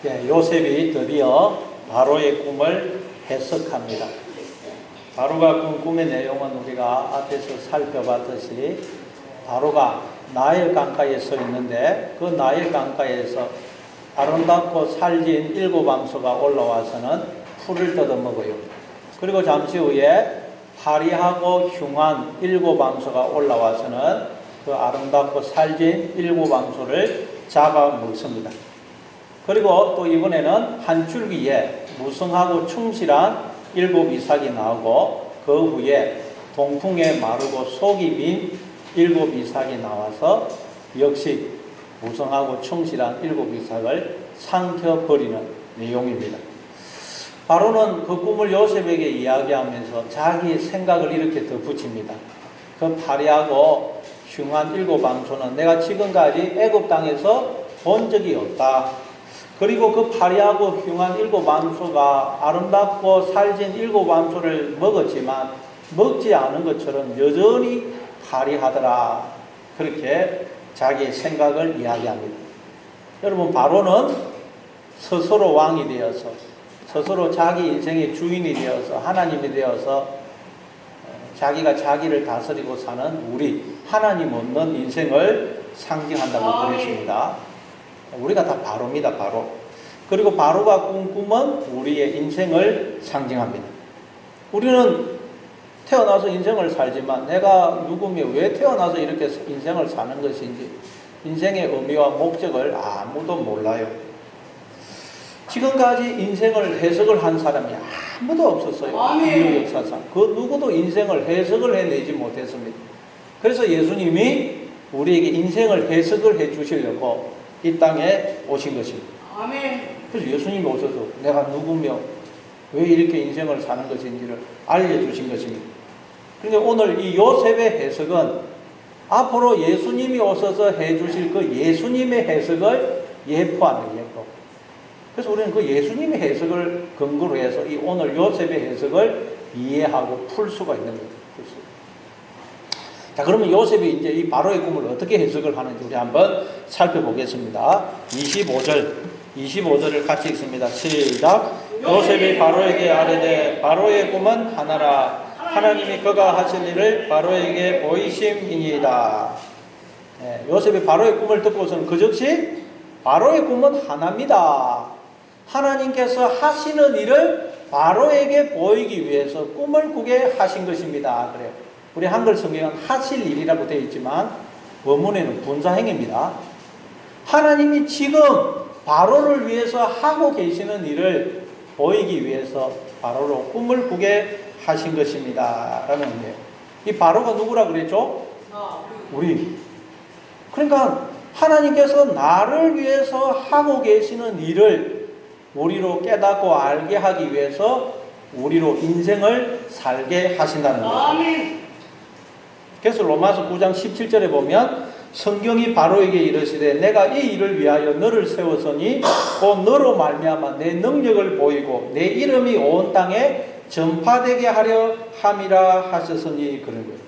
네, 요셉이 드디어 바로의 꿈을 해석합니다. 바로가 꾼 꿈의 내용은 우리가 앞에서 살펴봤듯이 바로가 나일 강가에 서 있는데 그 나일 강가에서 아름답고 살진 7암소가 올라와서는 풀을 뜯어먹어요. 그리고 잠시 후에 파리하고 흉한 7암소가 올라와서는 그 아름답고 살진 7암소를 잡아먹습니다. 그리고 또 이번에는 한 줄기에 무성하고 충실한 7 이삭이 나오고 그 후에 동풍에 마르고 속이 빈 7 이삭이 나와서 역시 무성하고 충실한 7 이삭을 삼켜버리는 내용입니다. 바로는 그 꿈을 요셉에게 이야기하면서 자기 생각을 이렇게 덧붙입니다. 그 파리하고 흉한 7암소는 내가 지금까지 애굽 땅에서 본 적이 없다. 그리고 그 파리하고 흉한 7암소가 아름답고 살진 7암소를 먹었지만 먹지 않은 것처럼 여전히 파리하더라. 그렇게 자기의 생각을 이야기합니다. 여러분, 바로는 스스로 왕이 되어서 스스로 자기 인생의 주인이 되어서 하나님이 되어서 자기가 자기를 다스리고 사는 우리 하나님 없는 인생을 상징한다고 그랬습니다. 우리가 다 바로입니다. 바로. 그리고 바로가 꾼 꿈은 우리의 인생을 상징합니다. 우리는 태어나서 인생을 살지만 내가 누구며 왜 태어나서 이렇게 인생을 사는 것인지 인생의 의미와 목적을 아무도 몰라요. 지금까지 인생을 해석을 한 사람이 아무도 없었어요. 인류 역사상. 그 누구도 인생을 해석을 해내지 못했습니다. 그래서 예수님이 우리에게 인생을 해석을 해 주시려고 이 땅에 오신 것입니다. 아멘. 그래서 예수님이 오셔서 내가 누구며 왜 이렇게 인생을 사는 것인지를 알려주신 것입니다. 그런데 오늘 이 요셉의 해석은 앞으로 예수님이 오셔서 해주실 그 예수님의 해석을 예포하는 예포. 그래서 우리는 그 예수님의 해석을 근거로 해서 이 오늘 요셉의 해석을 이해하고 풀 수가 있는 거예요. 자, 그러면 요셉이 이제 이 바로의 꿈을 어떻게 해석을 하는지 우리 한번 살펴보겠습니다. 25절을 같이 읽습니다. 시작. 요셉이 바로에게 아뢰되 바로의 꿈은 하나라. 하나님이 그가 하실 일을 바로에게 보이심이니이다. 네, 요셉이 바로의 꿈을 듣고서는 그 즉시 바로의 꿈은 하나입니다. 하나님께서 하시는 일을 바로에게 보이기 위해서 꿈을 꾸게 하신 것입니다. 그래요. 우리 한글 성경은 하실 일이라고 되어 있지만 원문에는 분사행입니다. 하나님이 지금 바로를 위해서 하고 계시는 일을 보이기 위해서 바로로 꿈을 꾸게 하신 것입니다. 라는 의미예요. 이 바로가 누구라 그랬죠? 우리. 그러니까 하나님께서 나를 위해서 하고 계시는 일을 우리로 깨닫고 알게 하기 위해서 우리로 인생을 살게 하신다는 거예요. 그래서 로마서 9장 17절에 보면 성경이 바로에게 이르시되 내가 이 일을 위하여 너를 세웠으니 곧 너로 말미암아 내 능력을 보이고 내 이름이 온 땅에 전파되게 하려 함이라 하셨으니 그런 거예요.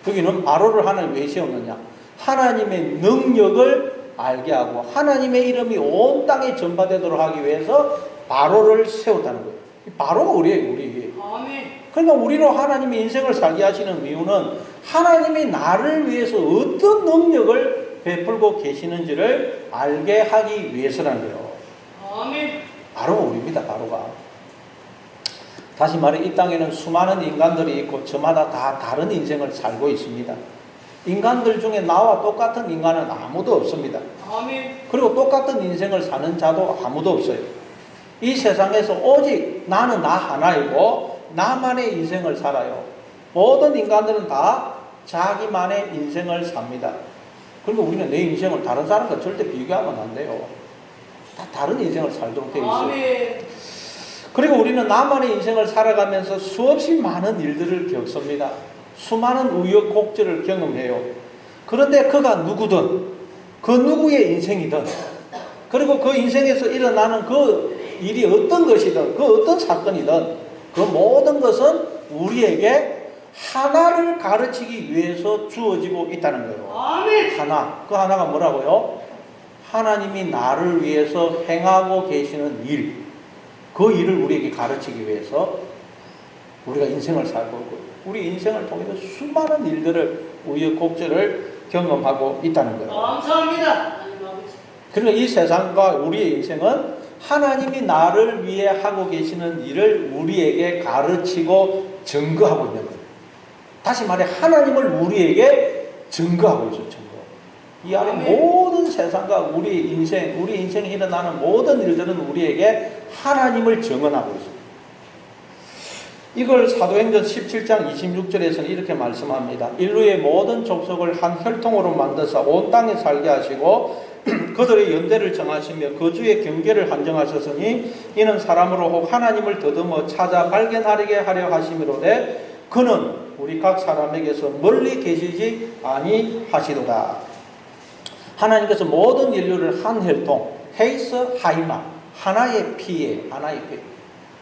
여기는 바로를 하나님 왜 세웠느냐? 하나님의 능력을 알게 하고 하나님의 이름이 온 땅에 전파되도록 하기 위해서 바로를 세웠다는 거예요. 바로가 우리예요. 우리. 그러니까 우리로 하나님의 인생을 살게 하시는 이유는 하나님이 나를 위해서 어떤 능력을 베풀고 계시는지를 알게 하기 위해서라는 거예요. 바로가 우리입니다. 바로가. 다시 말해 이 땅에는 수많은 인간들이 있고 저마다 다 다른 인생을 살고 있습니다. 인간들 중에 나와 똑같은 인간은 아무도 없습니다. 그리고 똑같은 인생을 사는 자도 아무도 없어요. 이 세상에서 오직 나는 나 하나이고 나만의 인생을 살아요. 모든 인간들은 다 자기만의 인생을 삽니다. 그리고 우리는 내 인생을 다른 사람과 절대 비교하면 안 돼요. 다 다른 인생을 살도록 되어 있어요. 그리고 우리는 나만의 인생을 살아가면서 수없이 많은 일들을 겪습니다. 수많은 우여곡절을 경험해요. 그런데 그가 누구든 그 누구의 인생이든 그리고 그 인생에서 일어나는 그 일이 어떤 것이든 그 어떤 사건이든 그 모든 것은 우리에게 하나를 가르치기 위해서 주어지고 있다는 거예요. 하나. 그 하나가 뭐라고요? 하나님이 나를 위해서 행하고 계시는 일, 그 일을 우리에게 가르치기 위해서 우리가 인생을 살고 있고, 우리 인생을 통해서 수많은 일들을, 우여곡절을 경험하고 있다는 거예요. 감사합니다. 그러니까 이 세상과 우리의 인생은 하나님이 나를 위해 하고 계시는 일을 우리에게 가르치고 증거하고 있는 거예요. 다시 말해 하나님을 우리에게 증거하고 있어요. 증거. 이 안에 모든 세상과 우리 인생에 일어나는 모든 일들은 우리에게 하나님을 증언하고 있습니다. 이걸 사도행전 17장 26절에서는 이렇게 말씀합니다. 인류의 모든 족속을 한 혈통으로 만드사 온 땅에 살게 하시고 그들의 연대를 정하시며 거주의 경계를 한정하셨으니 이는 사람으로 혹 하나님을 더듬어 찾아 발견하게 하려 하심이로되 그는 우리 각 사람에게서 멀리 계시지 아니하시도다. 하나님께서 모든 인류를 한 혈통, 헤이스 하이마, 하나의 피에, 하나의 피.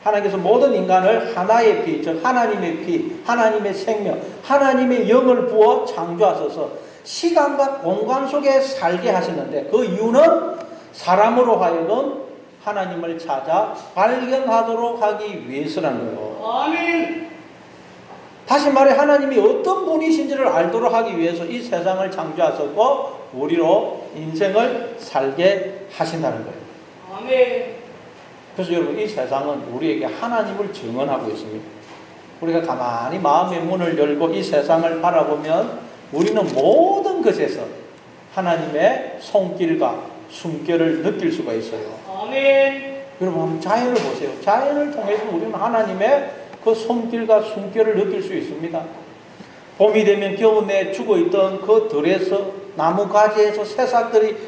하나님께서 모든 인간을 하나의 피, 즉 하나님의 피, 하나님의 생명, 하나님의 영을 부어 창조하셔서 시간과 공간 속에 살게 하시는데 그 이유는 사람으로 하여금 하나님을 찾아 발견하도록 하기 위해서라는 거예요. 아멘. 다시 말해 하나님이 어떤 분이신지를 알도록 하기 위해서 이 세상을 창조하셨고 우리로 인생을 살게 하신다는 거예요. 아멘. 그래서 여러분 이 세상은 우리에게 하나님을 증언하고 있습니다. 우리가 가만히 마음의 문을 열고 이 세상을 바라보면 우리는 모든 것에서 하나님의 손길과 숨결을 느낄 수가 있어요. 아멘. 여러분 한번 자연을 보세요. 자연을 통해서 우리는 하나님의 그 손길과 숨결을 느낄 수 있습니다. 봄이 되면 겨우내 죽어있던 그 들에서 나무 가지에서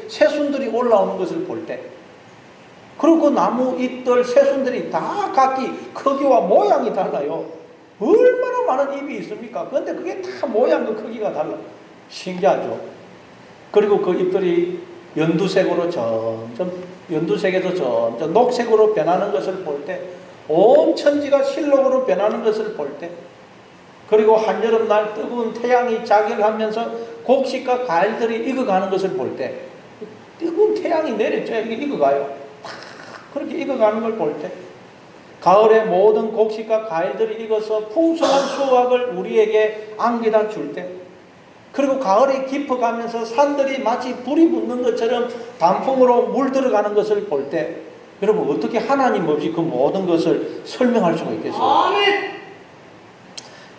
새순들이 올라오는 것을 볼 때, 그리고 그 나무 잎들 새순들이 다 각기 크기와 모양이 달라요. 얼마나 많은 잎이 있습니까? 그런데 그게 다 모양과 크기가 달라. 신기하죠? 그리고 그 잎들이 연두색에서 점점 녹색으로 변하는 것을 볼 때, 온 천지가 실록으로 변하는 것을 볼 때, 그리고 한여름날 뜨거운 태양이 자결하면서 곡식과 과일들이 익어가는 것을 볼 때, 뜨거운 태양이 내려져야 이게 익어가요. 다 그렇게 익어가는 걸 볼 때, 가을에 모든 곡식과 과일들이 익어서 풍성한 수확을 우리에게 안겨다 줄 때, 그리고 가을이 깊어가면서 산들이 마치 불이 붙는 것처럼 단풍으로 물들어가는 것을 볼 때, 여러분 어떻게 하나님 없이 그 모든 것을 설명할 수가 있겠어요? 아멘.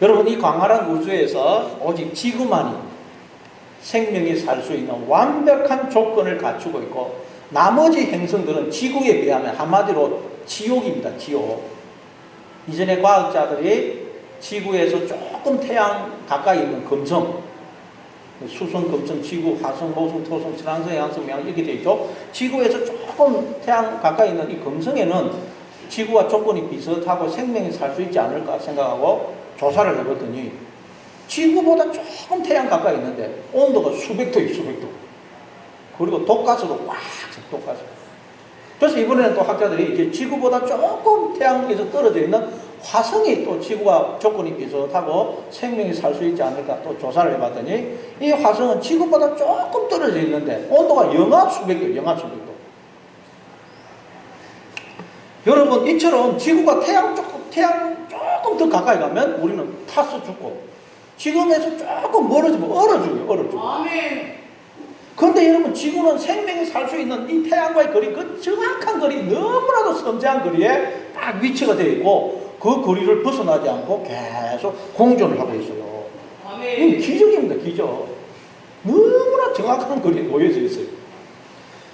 여러분 이 광활한 우주에서 오직 지구만이 생명이 살 수 있는 완벽한 조건을 갖추고 있고, 나머지 행성들은 지구에 비하면 한마디로 지옥입니다. 지옥. 이전에 과학자들이 지구에서 조금 태양 가까이 있는 금성, 수성, 금성, 지구, 화성, 목성, 토성, 천왕성, 양성, 명왕 이렇게 되어 있죠. 지구에서 조금 태양 가까이 있는 이 금성에는 지구와 조건이 비슷하고 생명이 살 수 있지 않을까 생각하고 조사를 해봤더니 지구보다 조금 태양 가까이 있는데 온도가 수백도예요. 수백도. 그리고 독가스도 꽉 차. 독가스. 그래서 이번에는 또 학자들이 이제 지구보다 조금 태양에서 떨어져 있는 화성이 또 지구와 조건이 비슷하고 생명이 살 수 있지 않을까 또 조사를 해봤더니 이 화성은 지구보다 조금 떨어져 있는데 온도가 영하 수백도. 여러분 이처럼 지구가 태양 조금 더 가까이 가면 우리는 타서 죽고, 지금에서 조금 멀어지면 얼어 죽어요. 아멘. 그런데 여러분 지구는 생명이 살 수 있는 이 태양과의 거리, 그 정확한 거리, 너무나도 섬세한 거리에 딱 위치가 되어 있고 그 거리를 벗어나지 않고 계속 공존을 하고 있어요. 아멘. 이건 기적입니다. 기적. 너무나 정확한 거리에 놓여져 있어요.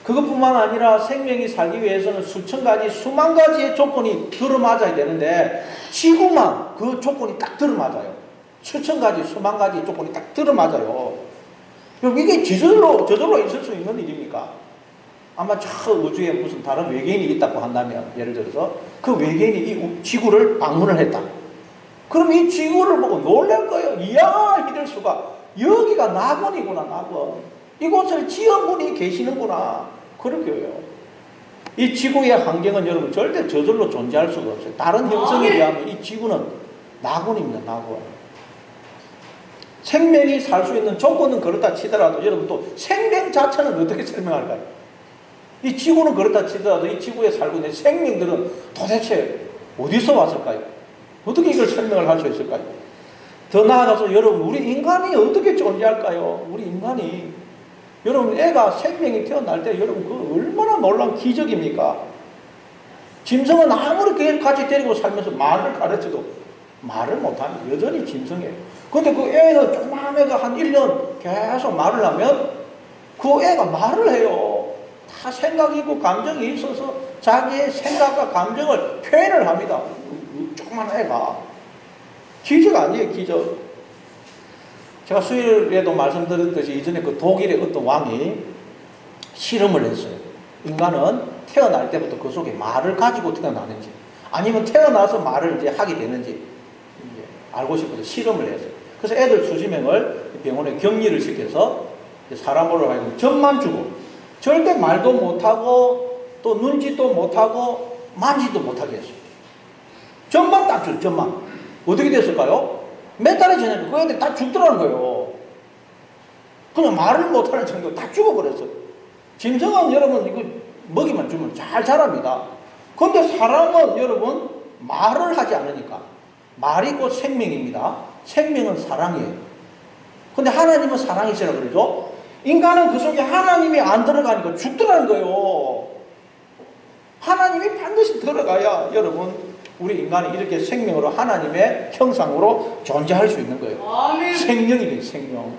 그것뿐만 아니라 생명이 살기 위해서는 수천 가지, 수만 가지의 조건이 들어맞아야 되는데 지구만 그 조건이 딱 들어맞아요. 수천 가지, 수만 가지 조건이 딱 들어맞아요. 이게 저절로 있을 수 있는 일입니까? 아마 저 우주에 무슨 다른 외계인이 있다고 한다면, 예를 들어서 그 외계인이 이 지구를 방문을 했다. 그럼 이 지구를 보고 놀랄 거예요. 이야, 이럴 수가. 여기가 낙원이구나, 낙원. 이곳을 지은 분이 계시는구나. 그렇게 해요. 이 지구의 환경은 여러분 절대 저절로 존재할 수가 없어요. 다른 행성에 비하면 이 지구는 낙원입니다, 낙원. 생명이 살 수 있는 조건은 그렇다 치더라도 여러분 또 생명 자체는 어떻게 설명할까요? 이 지구는 그렇다 치더라도 이 지구에 살고 있는 생명들은 도대체 어디서 왔을까요? 어떻게 이걸 설명을 할 수 있을까요? 더 나아가서 여러분, 우리 인간이 어떻게 존재할까요? 우리 인간이. 여러분, 애가 생명이 태어날 때 여러분 그 얼마나 놀라운 기적입니까? 짐승은 아무리 같이 데리고 살면서 말을 가르쳐도 말을 못합니다. 여전히 짐승이에요. 근데 그 애는 조그만 애가 한 1년 계속 말을 하면 그 애가 말을 해요. 다 생각이 있고 감정이 있어서 자기의 생각과 감정을 표현을 합니다. 조그만 애가. 기적 아니에요, 기적. 제가 수요일에도 말씀드렸듯이 이전에 그 독일의 어떤 왕이 실험을 했어요. 인간은 태어날 때부터 그 속에 말을 가지고 태어나는지 아니면 태어나서 말을 이제 하게 되는지 알고 싶어서 실험을 했어요. 그래서 애들 수십 명을 병원에 격리를 시켜서 사람으로 하여금 젖만 주고 절대 말도 못하고 또 눈짓도 못하고 만지도 못하게 했어요. 젖만 딱 줘, 젖만. 어떻게 됐을까요? 몇 달이 지나니까 그 애들 다 죽더라는 거예요. 그냥 말을 못하는 정도로 다 죽어버렸어요. 짐승은 여러분 이거 먹이만 주면 잘 자랍니다. 그런데 사람은 여러분 말을 하지 않으니까 말이 곧 생명입니다. 생명은 사랑이에요. 근데 하나님은 사랑이시라 그러죠. 인간은 그 속에 하나님이 안 들어가니까 죽더라는 거예요. 하나님이 반드시 들어가야 여러분 우리 인간이 이렇게 생명으로 하나님의 형상으로 존재할 수 있는 거예요. 아멘. 생명이래요, 생명.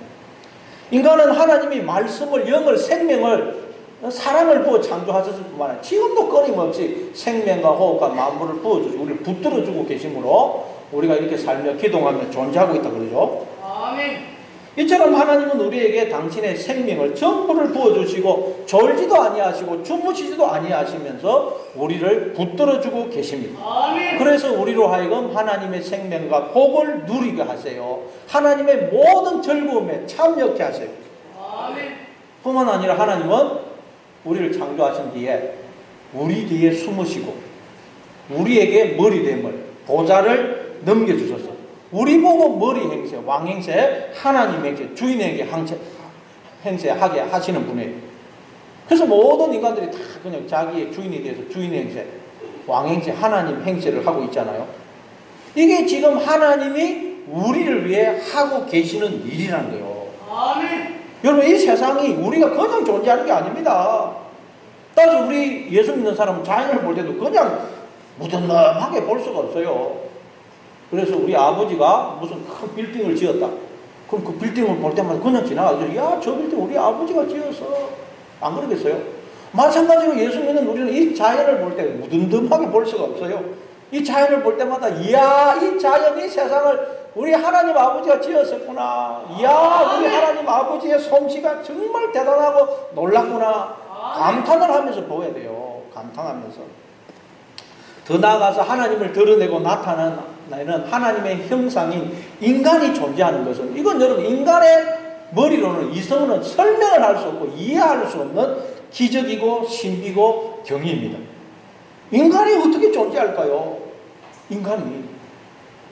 인간은 하나님이 말씀을, 영을, 생명을, 사랑을 부어 창조하셨을 뿐만 아니라 지금도 끊임없이 생명과 호흡과 만물을 부어주시고 우리를 붙들어주고 계시므로 우리가 이렇게 살며 기동하며 존재하고 있다 그러죠. 아멘. 이처럼 하나님은 우리에게 당신의 생명을 전부를 부어주시고 졸지도 아니하시고 주무시지도 아니하시면서 우리를 붙들어주고 계십니다. 아멘. 그래서 우리로 하여금 하나님의 생명과 복을 누리게 하세요. 하나님의 모든 즐거움에 참여케 하세요. 아멘. 뿐만 아니라 하나님은 우리를 창조하신 뒤에 우리 뒤에 숨으시고 우리에게 머리됨을 보좌를 넘겨주셔서 우리 보고 머리 행세, 왕 행세, 하나님 행세, 주인에게 행세하게 하시는 분이에요. 그래서 모든 인간들이 다 그냥 자기의 주인에 대해서 주인 행세, 왕 행세, 하나님 행세를 하고 있잖아요. 이게 지금 하나님이 우리를 위해 하고 계시는 일이라는 거예요. 아멘. 여러분, 이 세상이 우리가 그냥 존재하는 게 아닙니다. 따라서 우리 예수 믿는 사람은 자연을 볼 때도 그냥 무덤덤하게 볼 수가 없어요. 그래서 우리 아버지가 무슨 큰 빌딩을 지었다. 그럼 그 빌딩을 볼 때마다 그냥 지나가죠. 야, 저 빌딩 우리 아버지가 지었어. 안 그러겠어요? 마찬가지로 예수 믿는 우리는 이 자연을 볼 때 무덤덤하게 볼 수가 없어요. 이 자연을 볼 때마다 이야, 이 자연, 이 세상을 우리 하나님 아버지가 지었었구나. 이야, 우리 하나님 아버지의 솜씨가 정말 대단하고 놀랍구나. 감탄을 하면서 보아야 돼요. 감탄하면서. 더 나아가서 하나님을 드러내고 나타나는 하나님의 형상인 인간이 존재하는 것은 이건 여러분 인간의 머리로는 이성으로는 설명을 할 수 없고 이해할 수 없는 기적이고 신비고 경이입니다. 인간이 어떻게 존재할까요? 인간이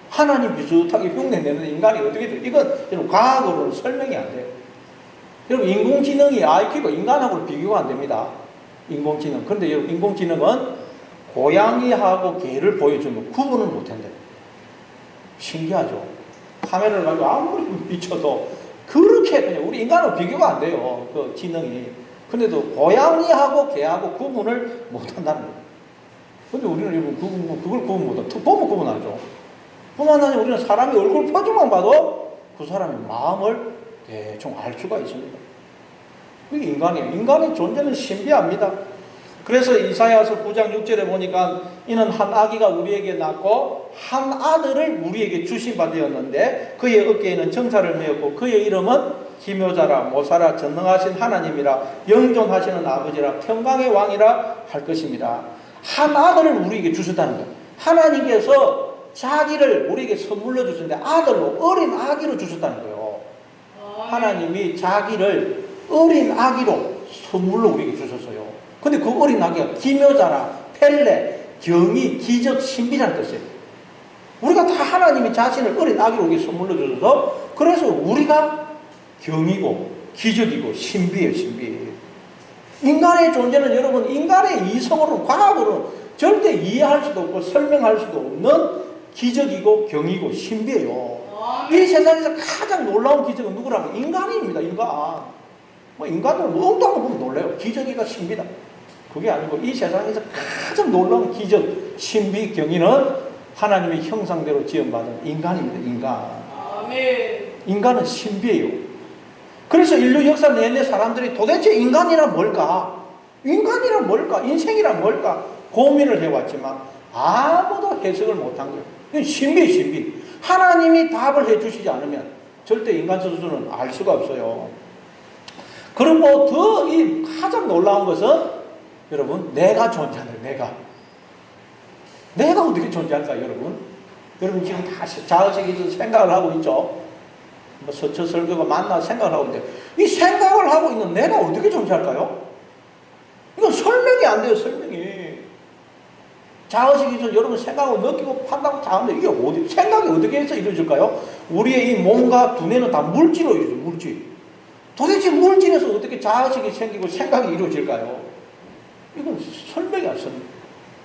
하나님 비슷하게 흉내내는 인간이 어떻게 돼요? 이건 여러분 과학으로는 설명이 안 돼요. 여러분 인공지능이 IQ가 인간하고 비교가 안 됩니다. 인공지능. 그런데 여러분 인공지능은 고양이하고 개를 보여주면 구분을 못한대요. 신기하죠? 카메라를 가지고 아무리 비춰도 그렇게 그냥 우리 인간하고 비교가 안 돼요. 그 지능이. 근데도 고양이하고 개하고 구분을 못한다는 거예요. 근데 우리는 그걸 구분 못하고 보면 구분하죠. 뿐만 아니라 우리는 사람의 얼굴 표정만 봐도 그 사람의 마음을 대충 알 수가 있습니다. 그게 인간이에요. 인간의 존재는 신비합니다. 그래서 이사야서 9장 6절에 보니까 이는 한 아기가 우리에게 낳고 한 아들을 우리에게 주신 바 되었는데 그의 어깨에는 정사를 메었고 그의 이름은 기묘자라 모사라 전능하신 하나님이라 영존하시는 아버지라 평강의 왕이라 할 것입니다. 한 아들을 우리에게 주셨다는 거예요. 하나님께서 자기를 우리에게 선물로 주셨는데 아들로 어린 아기로 주셨다는 거예요. 하나님이 자기를 어린 아기로 선물로 우리에게 주셨어요. 근데 그 어린 아기가 기묘자라, 펠레, 경이, 기적, 신비라는 뜻이에요. 우리가 다 하나님이 자신을 어린 아기로 우리에게 선물로 주셔서 그래서 우리가 경이고 기적이고 신비예요, 신비. 인간의 존재는 여러분 인간의 이성으로는 과학으로는 절대 이해할 수도 없고 설명할 수도 없는 기적이고 경이고 신비해요. 이 세상에서 가장 놀라운 기적은 누구라면 인간입니다. 인간. 뭐 인간들은 뭐 엉뚱한 거 보면 놀라요. 기적이가 신비다. 그게 아니고 이 세상에서 가장 놀라운 기적, 신비, 경이는 하나님의 형상대로 지음받은 인간입니다. 인간. 인간은 신비해요. 그래서 인류 역사 내내 사람들이 도대체 인간이란 뭘까? 인간이란 뭘까? 인생이란 뭘까? 고민을 해왔지만 아무도 해석을 못한 거예요. 이건 신비예요, 신비. 하나님이 답을 해주시지 않으면 절대 인간 스스로는 알 수가 없어요. 그리고 더 이 가장 놀라운 것은 여러분, 내가 존재하는 내가 어떻게 존재할까, 여러분? 여러분 지금 다 자의식에서 생각을 하고 있죠. 뭐 서처 설교가 만나 생각을 하고 있는데 이 생각을 하고 있는 내가 어떻게 존재할까요? 이건 설명이 안 돼요, 설명이. 자의식에서 여러분 생각하고 느끼고 판단하고 다 하는데 이게 생각이 어떻게 해서 이루어질까요? 우리의 이 몸과 두뇌는 다 물질로 이루어져요, 물질. 도대체 물질에서 어떻게 자의식이 생기고 생각이 이루어질까요? 이건 설명이 안 씁니다.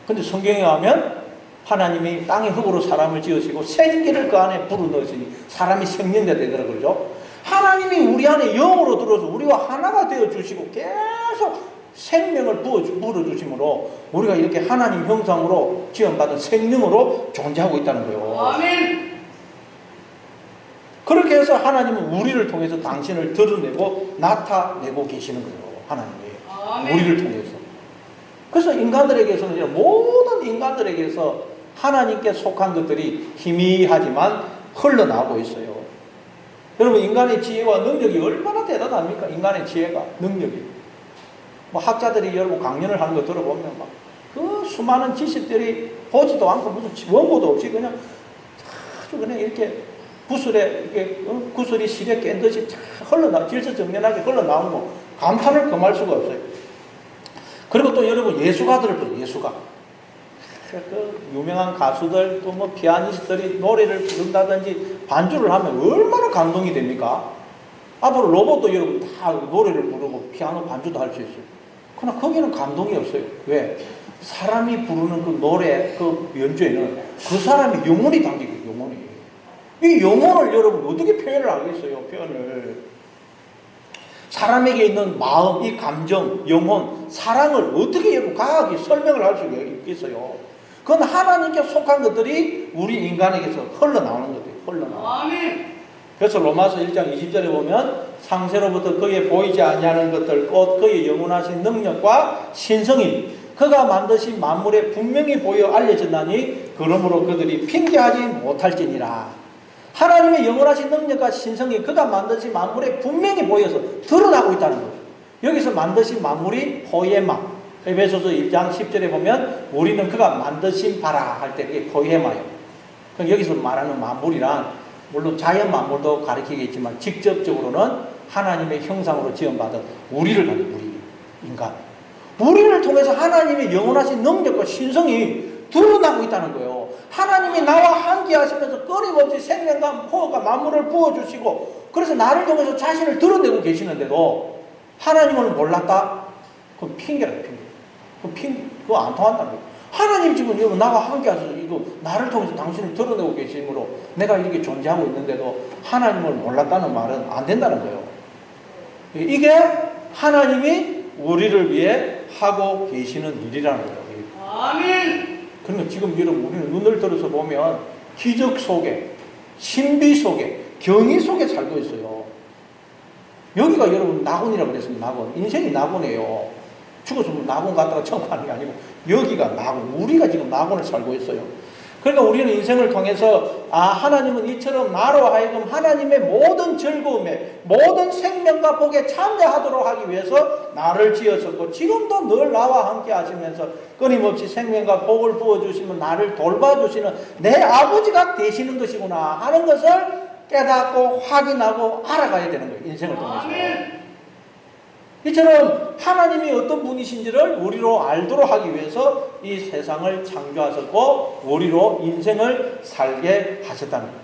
근데 성경에 가면 하나님이 땅의 흙으로 사람을 지으시고 생기를 그 안에 불어넣으시니 사람이 생명자 되더라 그러죠. 하나님이 우리 안에 영으로 들어서 우리와 하나가 되어주시고 계속 생명을 불어주심으로 우리가 이렇게 하나님 형상으로 지원받은 생명으로 존재하고 있다는 거예요. 아멘. 그렇게 해서 하나님은 우리를 통해서 당신을 드러내고 나타내고 계시는 거예요. 하나님이. 아멘. 우리를 통해서. 그래서 인간들에게서는 모든 인간들에게서 하나님께 속한 것들이 희미하지만 흘러나오고 있어요. 여러분 인간의 지혜와 능력이 얼마나 대단합니까? 인간의 지혜가 능력이. 뭐 학자들이 여러분 강연을 하는 거 들어보면 막 그 수많은 지식들이 보지도 않고 무슨 원고도 없이 그냥 아주 그냥 이렇게 구슬에 이렇게 구슬이 실에 깬 듯이 질서정연하게 흘러나오는 거 감탄을 금할 수가 없어요. 그리고 또 여러분 예수가들을 보세요. 예수가. 그 유명한 가수들 또 뭐 피아니스트들이 노래를 부른다든지 반주를 하면 얼마나 감동이 됩니까? 앞으로 로봇도 여러분 다 노래를 부르고 피아노 반주도 할 수 있어요. 그러나 거기는 감동이 없어요. 왜? 사람이 부르는 그 노래 그 연주에는 그 사람의 영혼이 담기고 영혼이. 이 영혼을 여러분 어떻게 표현을 하겠어요? 표현을. 사람에게 있는 마음, 이 감정, 영혼, 사랑을 어떻게 여러분 과학이 설명을 할 수가 있겠어요? 그건 하나님께 속한 것들이 우리 인간에게서 흘러나오는 것들이 흘러나와요. 아멘. 그래서 로마서 1장 20절에 보면 상세로부터 그의 보이지 아니하는 것들 곧 그의 영원하신 능력과 신성이 그가 만드신 만물에 분명히 보여 알려졌나니 그러므로 그들이 핑계하지 못할지니라. 하나님의 영원하신 능력과 신성이 그가 만드신 만물에 분명히 보여서 드러나고 있다는 거죠. 여기서 만드신 만물이 포에마. 에베소서 1장 10절에 보면 우리는 그가 만드신 바라 할 때 그게 포에마예요. 여기서 말하는 만물이란 물론 자연 만물도 가리키겠지만 직접적으로는 하나님의 형상으로 지음받은 우리를 가리켜 우리 인간. 우리를 통해서 하나님의 영원하신 능력과 신성이 드러나고 있다는 거예요. 하나님이 나와 함께 하시면서 끊임없이 생명과 포효가 만물을 부어주시고 그래서 나를 통해서 자신을 드러내고 계시는데도 하나님을 몰랐다? 그건 핑계라 핑계. 그건 핑계. 그거 안 통한다는 거예요. 하나님 지금 여러분 나와 함께 하셔서 이거 나를 통해서 당신을 드러내고 계심으로 내가 이렇게 존재하고 있는데도 하나님을 몰랐다는 말은 안 된다는 거예요. 이게 하나님이 우리를 위해 하고 계시는 일이라는 거예요. 아멘. 그러면 지금 여러분 우리는 눈을 들어서 보면 기적 속에 신비 속에 경이 속에 살고 있어요. 여기가 여러분 낙원이라고 그랬습니다. 낙원. 인생이 낙원이에요. 죽어서 낙원 갔다가 처음 가는 게 아니고 여기가 낙원. 우리가 지금 낙원을 살고 있어요. 그러니까 우리는 인생을 통해서 하나님은 이처럼 나로 하여금 하나님의 모든 즐거움에 모든 생명과 복에 참여하도록 하기 위해서 나를 지으셨고 지금도 늘 나와 함께 하시면서 끊임없이 생명과 복을 부어주시면 나를 돌봐주시는 내 아버지가 되시는 것이구나 하는 것을 깨닫고 확인하고 알아가야 되는 거예요. 인생을 통해서. 이처럼 하나님이 어떤 분이신지를 우리로 알도록 하기 위해서 이 세상을 창조하셨고 우리로 인생을 살게 하셨다는 거예요.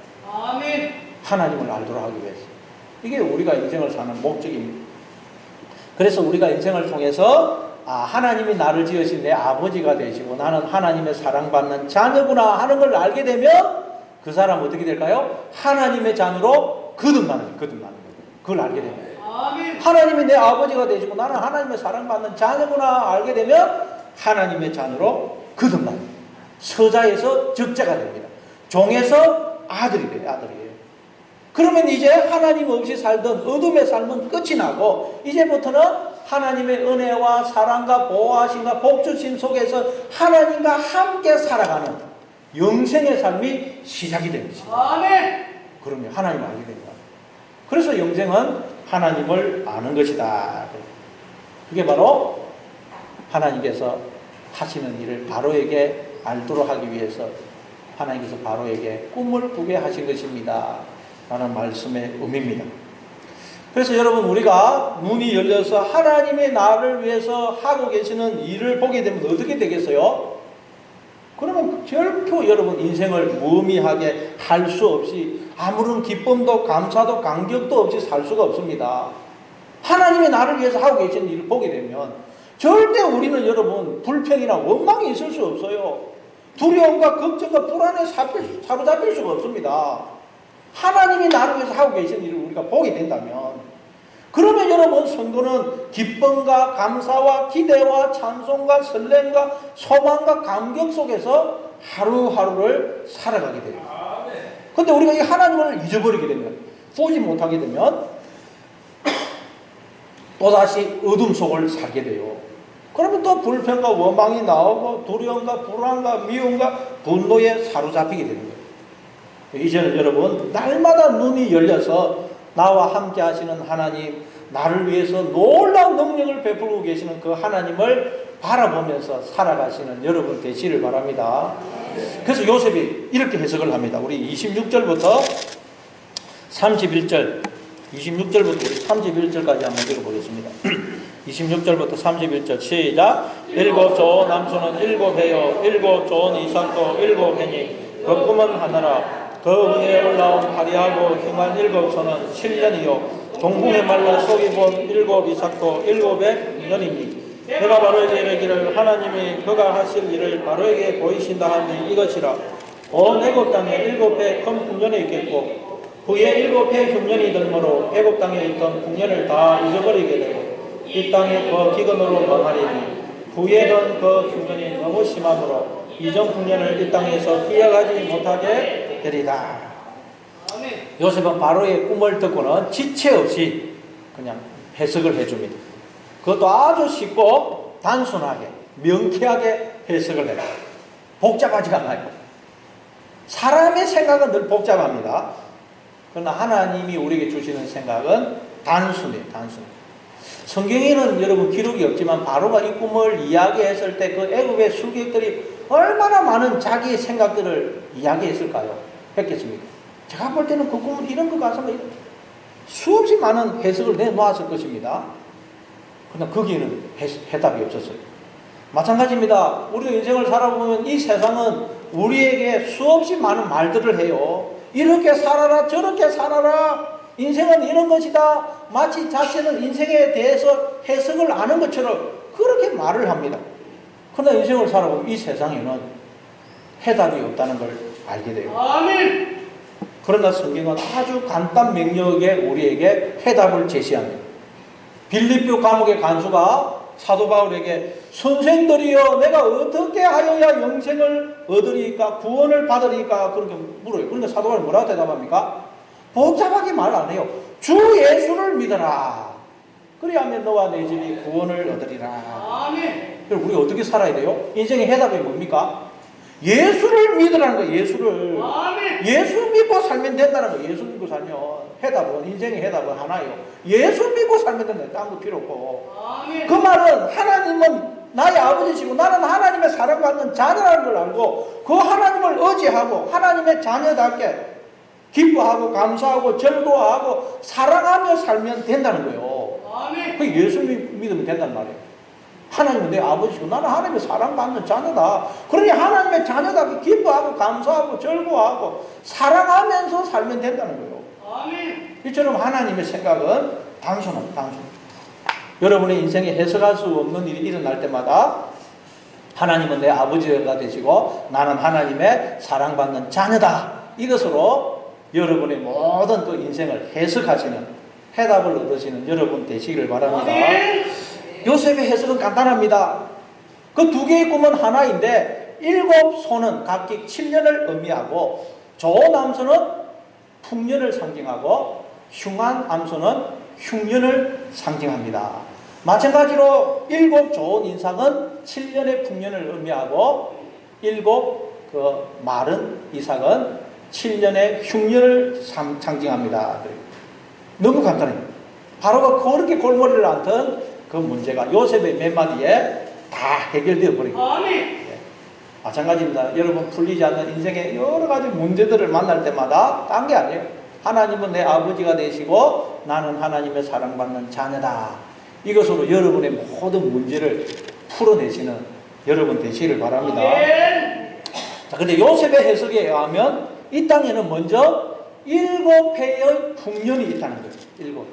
아멘. 하나님을 알도록 하기 위해서. 이게 우리가 인생을 사는 목적입니다. 그래서 우리가 인생을 통해서 하나님이 나를 지으신 내 아버지가 되시고 나는 하나님의 사랑받는 자녀구나 하는 걸 알게 되면 그 사람 어떻게 될까요? 하나님의 자녀로 거듭나는 거예요. 그걸 알게 되면 아멘. 하나님이 내 아버지가 되시고 나는 하나님의 사랑받는 자녀구나 알게 되면 하나님의 자녀로 거듭나는 거예요. 서자에서 적자가 됩니다. 종에서 아들이 돼요. 아들이에요. 그러면 이제 하나님 없이 살던 어둠의 삶은 끝이 나고 이제부터는 하나님의 은혜와 사랑과 보호하심과 복주심 속에서 하나님과 함께 살아가는 영생의 삶이 시작이 되는 것입니다. 아멘. 그럼요. 하나님을 알게 됩니다. 그래서 영생은 하나님을 아는 것이다. 그게 바로 하나님께서 하시는 일을 바로에게 알도록 하기 위해서 하나님께서 바로에게 꿈을 꾸게 하신 것입니다. 라는 말씀의 의미입니다. 그래서 여러분 우리가 눈이 열려서 하나님의 나를 위해서 하고 계시는 일을 보게 되면 어떻게 되겠어요? 그러면 결코 여러분 인생을 무의미하게 할 수 없이 아무런 기쁨도 감사도 감격도 없이 살 수가 없습니다. 하나님이 나를 위해서 하고 계시는 일을 보게 되면 절대 우리는 여러분 불평이나 원망이 있을 수 없어요. 두려움과 걱정과 불안에 사로잡힐 수가 없습니다. 하나님이 나를 위해서 하고 계시는 일을 우리가 보게 된다면 그러면 여러분 성도는 기쁨과 감사와 기대와 찬송과 설렘과 소망과 감격 속에서 하루하루를 살아가게 돼요. 그런데 우리가 이 하나님을 잊어버리게 되면 보지 못하게 되면 또다시 어둠 속을 살게 돼요. 그러면 또 불평과 원망이 나오고 두려움과 불안과 미움과 분노에 사로잡히게 되는 거예요. 이제는 여러분 날마다 눈이 열려서 나와 함께 하시는 하나님, 나를 위해서 놀라운 능력을 베풀고 계시는 그 하나님을 바라보면서 살아가시는 여러분 되시를 바랍니다. 그래서 요셉이 이렇게 해석을 합니다. 우리 26절부터 31절 26절부터 우리 31절까지 한번 읽어보겠습니다. 26절부터 31절 시작. 일곱 좋은 남수는 일곱 해요, 일곱 좋은 이삭도 일곱 해니 그 꿈은 하나라. 그 위에 올라온 화려하고 흉한 일곱 손은 7년이요 동궁에 말라 속이 본 일곱 이삭도 일곱의 년이니 내가 바로에게 이르기를 하나님이 그가 하실 일을 바로에게 보이신다 하니 이것이라. 온 애굽 땅에 일곱 해 큰 풍년이 있겠고 그의 일곱 해 흉년이 들므로 애굽 땅에 있던 풍년을 다 잊어버리게 되고 이 땅에 그 기근으로 망하리니 그에 던 그 흉년이 너무 심함으로 이전 풍년을 이 땅에서 기억하지 못하게 되리다. 요셉은 바로의 꿈을 듣고는 지체 없이 그냥 해석을 해줍니다. 그것도 아주 쉽고 단순하게 명쾌하게 해석을 해요. 복잡하지 않아요. 사람의 생각은 늘 복잡합니다. 그러나 하나님이 우리에게 주시는 생각은 단순해요. 단순. 성경에는 여러분 기록이 없지만 바로가 이 꿈을 이야기했을 때 그 애굽의 술객들이 얼마나 많은 자기의 생각들을 이야기했을까요? 했겠습니까? 제가 볼 때는 그 꿈은 이런 것 같습니다. 수없이 많은 해석을 내놓았을 것입니다. 그러나 거기에는 해답이 없었어요. 마찬가지입니다. 우리가 인생을 살아보면 이 세상은 우리에게 수없이 많은 말들을 해요. 이렇게 살아라 저렇게 살아라 인생은 이런 것이다. 마치 자신은 인생에 대해서 해석을 아는 것처럼 그렇게 말을 합니다. 그러나 인생을 살아보면 이 세상에는 해답이 없다는 걸 알게 돼요. 아멘. 그러나 성경은 아주 간단 명료하게 우리에게 해답을 제시합니다. 빌립보 감옥의 간수가 사도 바울에게 선생들이여 내가 어떻게 하여야 영생을 얻으리까 구원을 받으리까 그렇게 물어요. 그런데 사도 바울이 뭐라고 대답합니까? 복잡하게 말 안 해요. 주 예수를 믿어라. 그리하면 너와 내 집이 구원을 얻으리라. 아멘. 그럼 우리가 어떻게 살아야 돼요? 인생의 해답이 뭡니까? 예수를 믿으라는 거예요. 예수를. 아멘. 예수 믿고 살면 된다는 거예요. 예수 믿고 살면 해답은 인생의 해답은 하나예요. 예수 믿고 살면 된다. 딴 거 필요 없고. 아멘. 그 말은 하나님은 나의 아버지시고 나는 하나님의 사랑받는 자녀라는 걸 알고 그 하나님을 의지하고 하나님의 자녀답게 기뻐하고 감사하고 즐거워하고 사랑하며 살면 된다는 거예요. 아멘. 그 예수 믿으면 된단 말이에요. 하나님은 내 아버지고 나는 하나님의 사랑받는 자녀다. 그러니 하나님의 자녀답게 기뻐하고 감사하고 즐거워하고 사랑하면서 살면 된다는 거예요. 아멘. 이처럼 하나님의 생각은 단순합니다. 단순. 여러분의 인생에 해석할 수 없는 일이 일어날 때마다 하나님은 내 아버지가 되시고 나는 하나님의 사랑받는 자녀다. 이것으로 여러분의 모든 그 인생을 해석하시는, 해답을 얻으시는 여러분 되시기를 바랍니다. 요셉의 해석은 간단합니다. 그 두 개의 꿈은 하나인데 7소는 각기 7년을 의미하고 좋은 암소는 풍년을 상징하고 흉한 암소는 흉년을 상징합니다. 마찬가지로 7 좋은 인상은 7년의 풍년을 의미하고 7 그 마른 이삭은 7년의 흉년을 상징합니다. 너무 간단해요. 바로가 그렇게 골머리를 앓던 그 문제가 요셉의 몇 마디에 다 해결되어 버립니다. 마찬가지입니다. 여러분 풀리지 않는 인생의 여러 가지 문제들을 만날 때마다 딴 게 아니에요. 하나님은 내 아버지가 되시고 나는 하나님의 사랑받는 자녀다. 이것으로 여러분의 모든 문제를 풀어내시는 여러분 되시기를 바랍니다. 자, 근데 요셉의 해석에 의하면 이 땅에는 먼저 7회의 풍년이 있다는 거예요.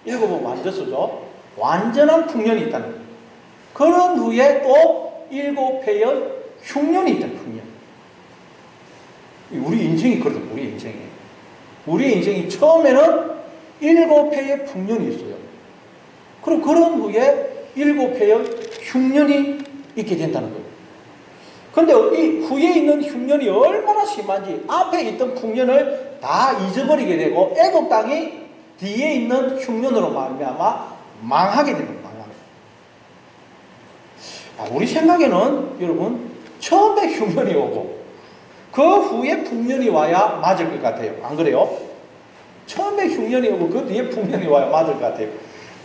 7회. 7은 완전 쓰죠. 완전한 풍년이 있다는 거예요. 그런 후에 또 7회의 흉년이 있다. 흉년. 우리 인생이 그렇다. 우리 인생이 처음에는 7회의 풍년이 있어요. 그럼 그런 후에 7회의 흉년이 있게 된다는 거예요. 근데 이 후에 있는 흉년이 얼마나 심한지 앞에 있던 풍년을 다 잊어버리게 되고 애굽 땅이 뒤에 있는 흉년으로 말미암아 망하게 되는 거예요. 우리 생각에는 여러분 처음에 흉년이 오고 그 후에 풍년이 와야 맞을 것 같아요. 안 그래요? 처음에 흉년이 오고 그 뒤에 풍년이 와야 맞을 것 같아요.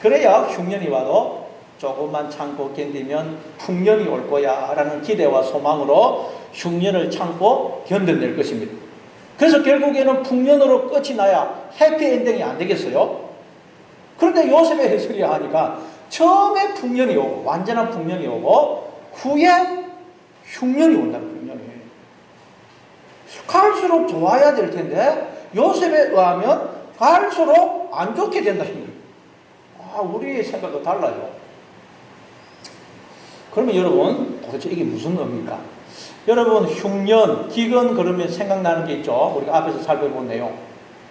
그래야 흉년이 와도 조금만 참고 견디면 풍년이 올 거야 라는 기대와 소망으로 흉년을 참고 견뎌낼 것입니다. 그래서 결국에는 풍년으로 끝이 나야 해피엔딩이 안 되겠어요? 그런데 요셉의 해석이 하니까 처음에 풍년이 오고 완전한 풍년이 오고 후에 흉년이 온다는 흉년이. 갈수록 좋아야 될 텐데 요셉에 의하면 갈수록 안 좋게 된다는 거예요. 우리의 생각도 달라요. 그러면 여러분 도대체 이게 무슨 의미입니까? 여러분 흉년, 기근 그러면 생각나는 게 있죠. 우리가 앞에서 살펴본 내용.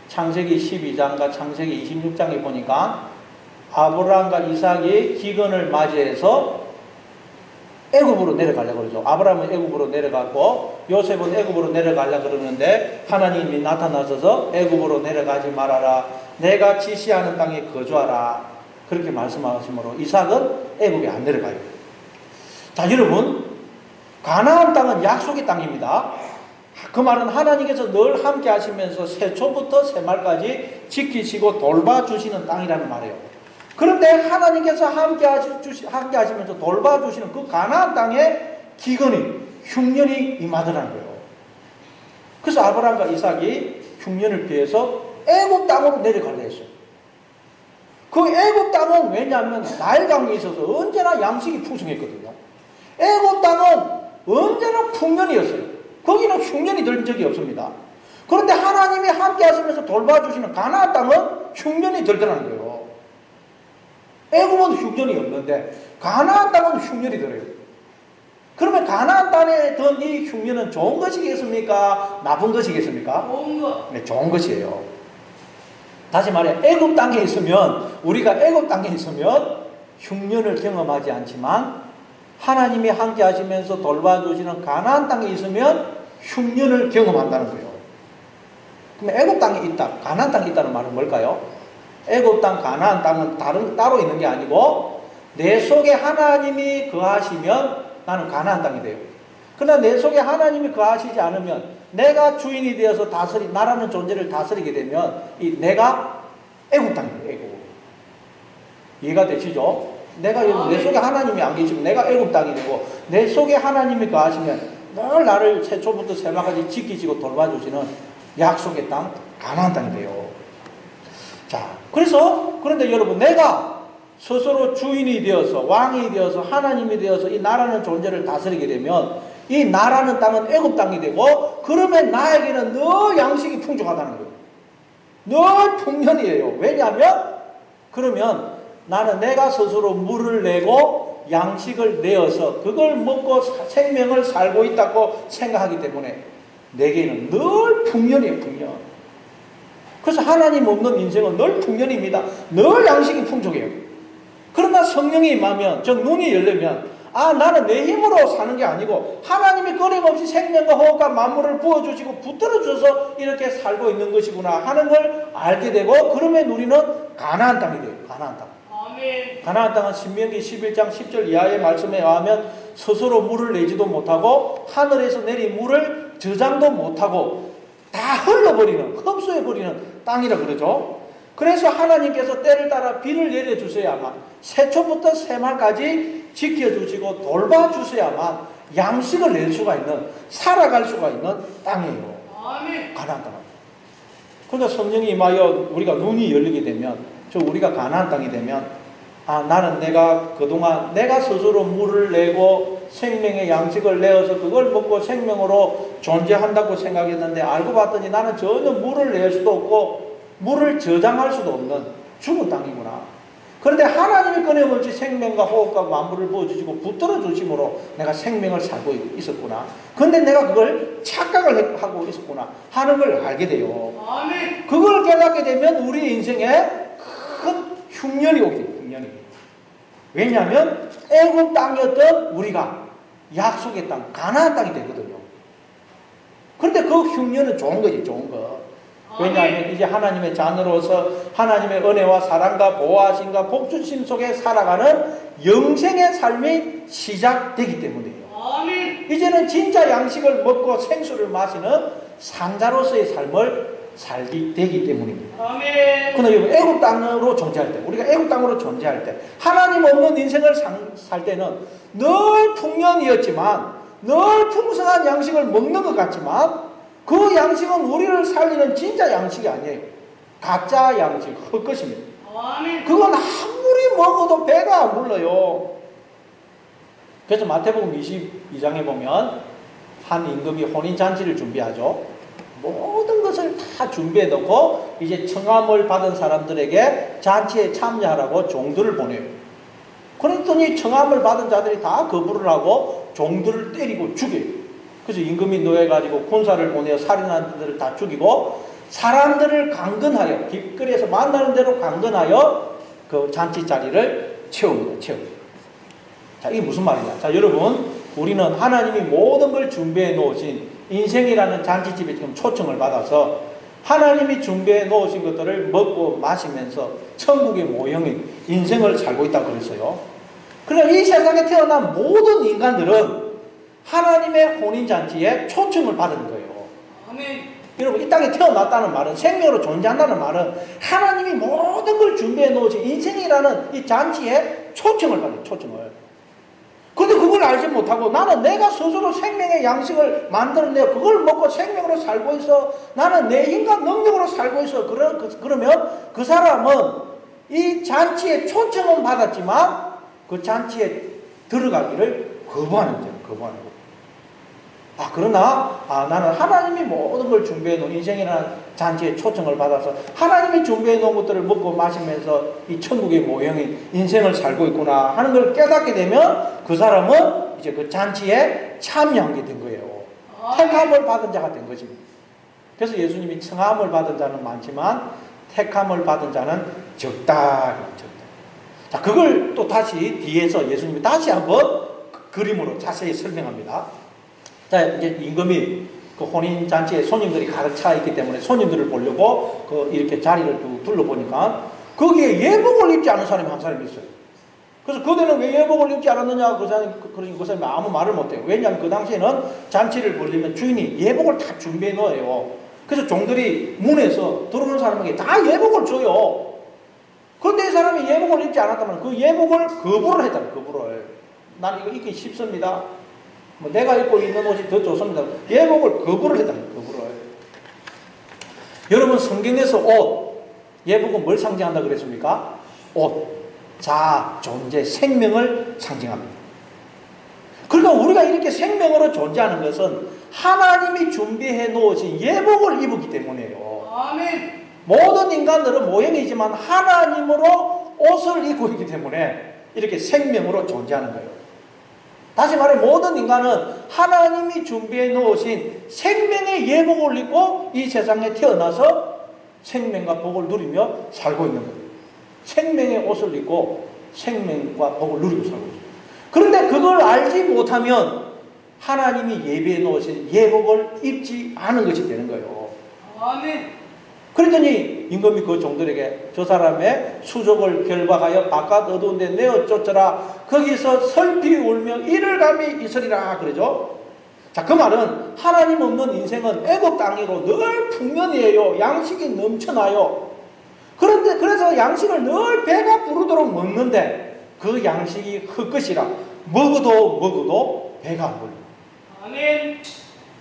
창세기 12장과 창세기 26장에 보니까 아브라함과 이삭이 기근을 맞이해서 애굽으로 내려가려고 그러죠. 아브라함은 애굽으로 내려가고 요셉은 애굽으로 내려가려고 그러는데 하나님이 나타나셔서 애굽으로 내려가지 말아라. 내가 지시하는 땅에 거주하라. 그렇게 말씀하시므로 이삭은 애굽에 안 내려가요. 자, 여러분 가나안 땅은 약속의 땅입니다. 그 말은 하나님께서 늘 함께 하시면서 새초부터 새말까지 지키시고 돌봐주시는 땅이라는 말이에요. 그런데 하나님께서 함께 하시면서 돌봐주시는 그 가나안 땅에 기근이, 흉년이 임하더라는 거예요. 그래서 아브라함과 이삭이 흉년을 피해서 애굽 땅으로 내려가려 했어요. 그 애굽 땅은 왜냐하면 나일강이 있어서 언제나 양식이 풍성했거든요. 애굽 땅은 언제나 풍년이었어요. 거기는 흉년이 들 적이 없습니다. 그런데 하나님이 함께 하시면서 돌봐주시는 가나안 땅은 흉년이 들더라는 거예요. 애굽은 흉년이 없는데 가나안 땅은 흉년이 들어요. 그러면 가나안 땅에 든 이 흉년은 좋은 것이겠습니까? 나쁜 것이겠습니까? 좋은 것. 네, 좋은 것이에요. 다시 말해 애굽 땅에 있으면 우리가 애굽 땅에 있으면 흉년을 경험하지 않지만 하나님이 함께 하시면서 돌봐주시는 가나안 땅에 있으면 흉년을 경험한다는 거예요. 그럼 애굽 땅에 있다, 가나안 땅에 있다는 말은 뭘까요? 애굽 땅, 가나안 땅은 따로 있는 게 아니고 내 속에 하나님이 거하시면 나는 가나안 땅이 돼요. 그러나 내 속에 하나님이 거하시지 않으면 내가 주인이 되어서 나라는 존재를 다스리게 되면 내가 애굽 땅이에요. 애굽. 이해가 되시죠? 내 속에 하나님이 안 계시면 내가 애굽 땅이 되고 내 속에 하나님이 거하시면 늘 나를 새초부터 새마까지 지키시고 돌봐주시는 약속의 땅, 가나안 땅이 돼요. 자, 그런데 여러분 내가 스스로 주인이 되어서 왕이 되어서 하나님이 되어서 이 나라는 존재를 다스리게 되면 이 나라는 땅은 애굽 땅이 되고 그러면 나에게는 늘 양식이 풍족하다는 거예요. 늘 풍년이에요. 왜냐하면 그러면 나는 내가 스스로 물을 내고 양식을 내어서 그걸 먹고 생명을 살고 있다고 생각하기 때문에 내게는 늘 풍년이에요, 풍년. 그래서 하나님 없는 인생은 늘 풍년입니다. 늘 양식이 풍족해요. 그러나 성령이 임하면, 즉 눈이 열리면, 아, 나는 내 힘으로 사는 게 아니고 하나님이 끊임없이 생명과 호흡과 만물을 부어주시고 붙들어줘서 이렇게 살고 있는 것이구나 하는 걸 알게 되고, 그러면 우리는 가나안 땅이 돼요. 가나안 땅. 아멘. 가나안 땅은 신명기 11장 10절 이하의 말씀에 의하면 스스로 물을 내지도 못하고 하늘에서 내린 물을 저장도 못하고 다 흘러버리는, 흡수해버리는 땅이라 그러죠. 그래서 하나님께서 때를 따라 비를 내려주셔야만, 새초부터 새말까지 지켜주시고 돌봐주셔야만 양식을 낼 수가 있는, 살아갈 수가 있는 땅이에요. 아멘. 가나안 땅. 그러니까 성령이 임하여 우리가 눈이 열리게 되면, 우리가 가나안 땅이 되면, 아, 나는 내가 그동안 내가 스스로 물을 내고 생명의 양식을 내어서 그걸 먹고 생명으로 존재한다고 생각했는데, 알고 봤더니 나는 전혀 물을 낼 수도 없고 물을 저장할 수도 없는 죽은 땅이구나. 그런데 하나님이 끊임없이 생명과 호흡과 만물을 부어주시고 붙들어 주심으로 내가 생명을 살고 있었구나. 그런데 내가 그걸 착각을 하고 있었구나 하는 걸 알게 돼요. 아멘. 그걸 깨닫게 되면 우리 인생에 큰 흉년이 오게 돼요. 흉년이. 왜냐하면 애굽 땅이었던 우리가 약속의 땅, 가나안 땅이 되거든요. 그런데 그 흉년은 좋은 거지, 좋은 거. 왜냐하면 이제 하나님의 자녀로서 하나님의 은혜와 사랑과 보호하심과 복주심 속에 살아가는 영생의 삶이 시작되기 때문이에요. 아멘. 이제는 진짜 양식을 먹고 생수를 마시는 산자로서의 삶을 살게 되기 때문입니다. 아멘. 그러나 여러분, 애굽 땅으로 존재할 때, 우리가 애굽 땅으로 존재할 때, 하나님 없는 인생을 살 때는 늘 풍년이었지만, 늘 풍성한 양식을 먹는 것 같지만, 그 양식은 우리를 살리는 진짜 양식이 아니에요. 가짜 양식, 헛것입니다. 아멘. 그건 아무리 먹어도 배가 안 불러요. 그래서 마태복음 22장에 보면 한 임금이 혼인잔치를 준비하죠. 모든 것을 다 준비해 놓고 이제 청함을 받은 사람들에게 잔치에 참여하라고 종들을 보내요. 그랬더니 청함을 받은 자들이 다 거부를 하고 종들을 때리고 죽여요. 그래서 임금이 노해가지고 군사를 보내어 살인한 자들을 다 죽이고 사람들을 강건하여, 길거리에서 만나는 대로 강건하여 그 잔치 자리를 채웁니다. 채웁니다. 자, 이게 무슨 말이냐. 자, 여러분, 우리는 하나님이 모든 걸 준비해 놓으신 인생이라는 잔치집에 지금 초청을 받아서 하나님이 준비해 놓으신 것들을 먹고 마시면서 천국의 모형인 인생을 살고 있다고 그랬어요. 그러나 이 세상에 태어난 모든 인간들은 하나님의 혼인잔치에 초청을 받은 거예요. 아멘. 여러분, 이 땅에 태어났다는 말은, 생명으로 존재한다는 말은 하나님이 모든 걸 준비해 놓으신 인생이라는 이 잔치에 초청을 받아요. 초청을. 근데 그걸 알지 못하고 나는 내가 스스로 생명의 양식을 만들어내고 그걸 먹고 생명으로 살고 있어. 나는 내 힘과 능력으로 살고 있어. 그러면 그 사람은 이 잔치에 초청은 받았지만 그 잔치에 들어가기를 거부하는 거예요. 거부하는 거예요. 아, 그러나 나는 하나님이 모든 걸 준비해 놓은 인생이라는 잔치에 초청을 받아서 하나님이 준비해 놓은 것들을 먹고 마시면서 이 천국의 모형인 인생을 살고 있구나 하는 걸 깨닫게 되면 그 사람은 이제 그 잔치에 참여하게 된 거예요. 택함을 받은 자가 된 것입니다. 그래서 예수님이 청함을 받은 자는 많지만 택함을 받은 자는 적다. 자, 그걸 또 다시 뒤에서 예수님이 다시 한번 그림으로 자세히 설명합니다. 자, 이제 임금이 그 혼인잔치에 손님들이 가득 차 있기 때문에 손님들을 보려고 이렇게 자리를 둘러보니까 거기에 예복을 입지 않은 사람이 한 사람이 있어요. 그래서 그대는 왜 예복을 입지 않았느냐, 그 사람이 아무 말을 못해요. 왜냐하면 그 당시에는 잔치를 벌리면 주인이 예복을 다 준비해 놓아요. 그래서 종들이 문에서 들어오는 사람에게 다 예복을 줘요. 그런데 이 사람이 예복을 입지 않았다면 그 예복을 거부를 했다는 거부를. 난 이거 입기 쉽습니다. 뭐 내가 입고 있는 옷이 더 좋습니다. 예복을 거부를 했다는 거예요. 거부를. 여러분, 성경에서 옷, 예복은 뭘 상징한다 그랬습니까? 옷, 자, 존재, 생명을 상징합니다. 그러니까 우리가 이렇게 생명으로 존재하는 것은 하나님이 준비해 놓으신 예복을 입었기 때문이에요. 아멘. 모든 인간들은 모형이지만 하나님으로 옷을 입고 있기 때문에 이렇게 생명으로 존재하는 거예요. 다시 말해 모든 인간은 하나님이 준비해 놓으신 생명의 예복을 입고 이 세상에 태어나서 생명과 복을 누리며 살고 있는 거예요. 생명의 옷을 입고 생명과 복을 누리고 살고 있어요. 그런데 그걸 알지 못하면 하나님이 예비해 놓으신 예복을 입지 않은 것이 되는 거예요. 아멘. 그랬더니 임금이 그 종들에게 저 사람의 수족을 결박하여 바깥 어두운 데 내어 쫓으라. 거기서 슬피 울며 이를 감히 있으리라 그러죠. 자, 그 말은 하나님 없는 인생은 애굽 땅이로 늘 풍년이에요. 양식이 넘쳐나요. 그런데 그래서 양식을 늘 배가 부르도록 먹는데 그 양식이 헛것이라. 먹어도 배가 안 불러. 아멘.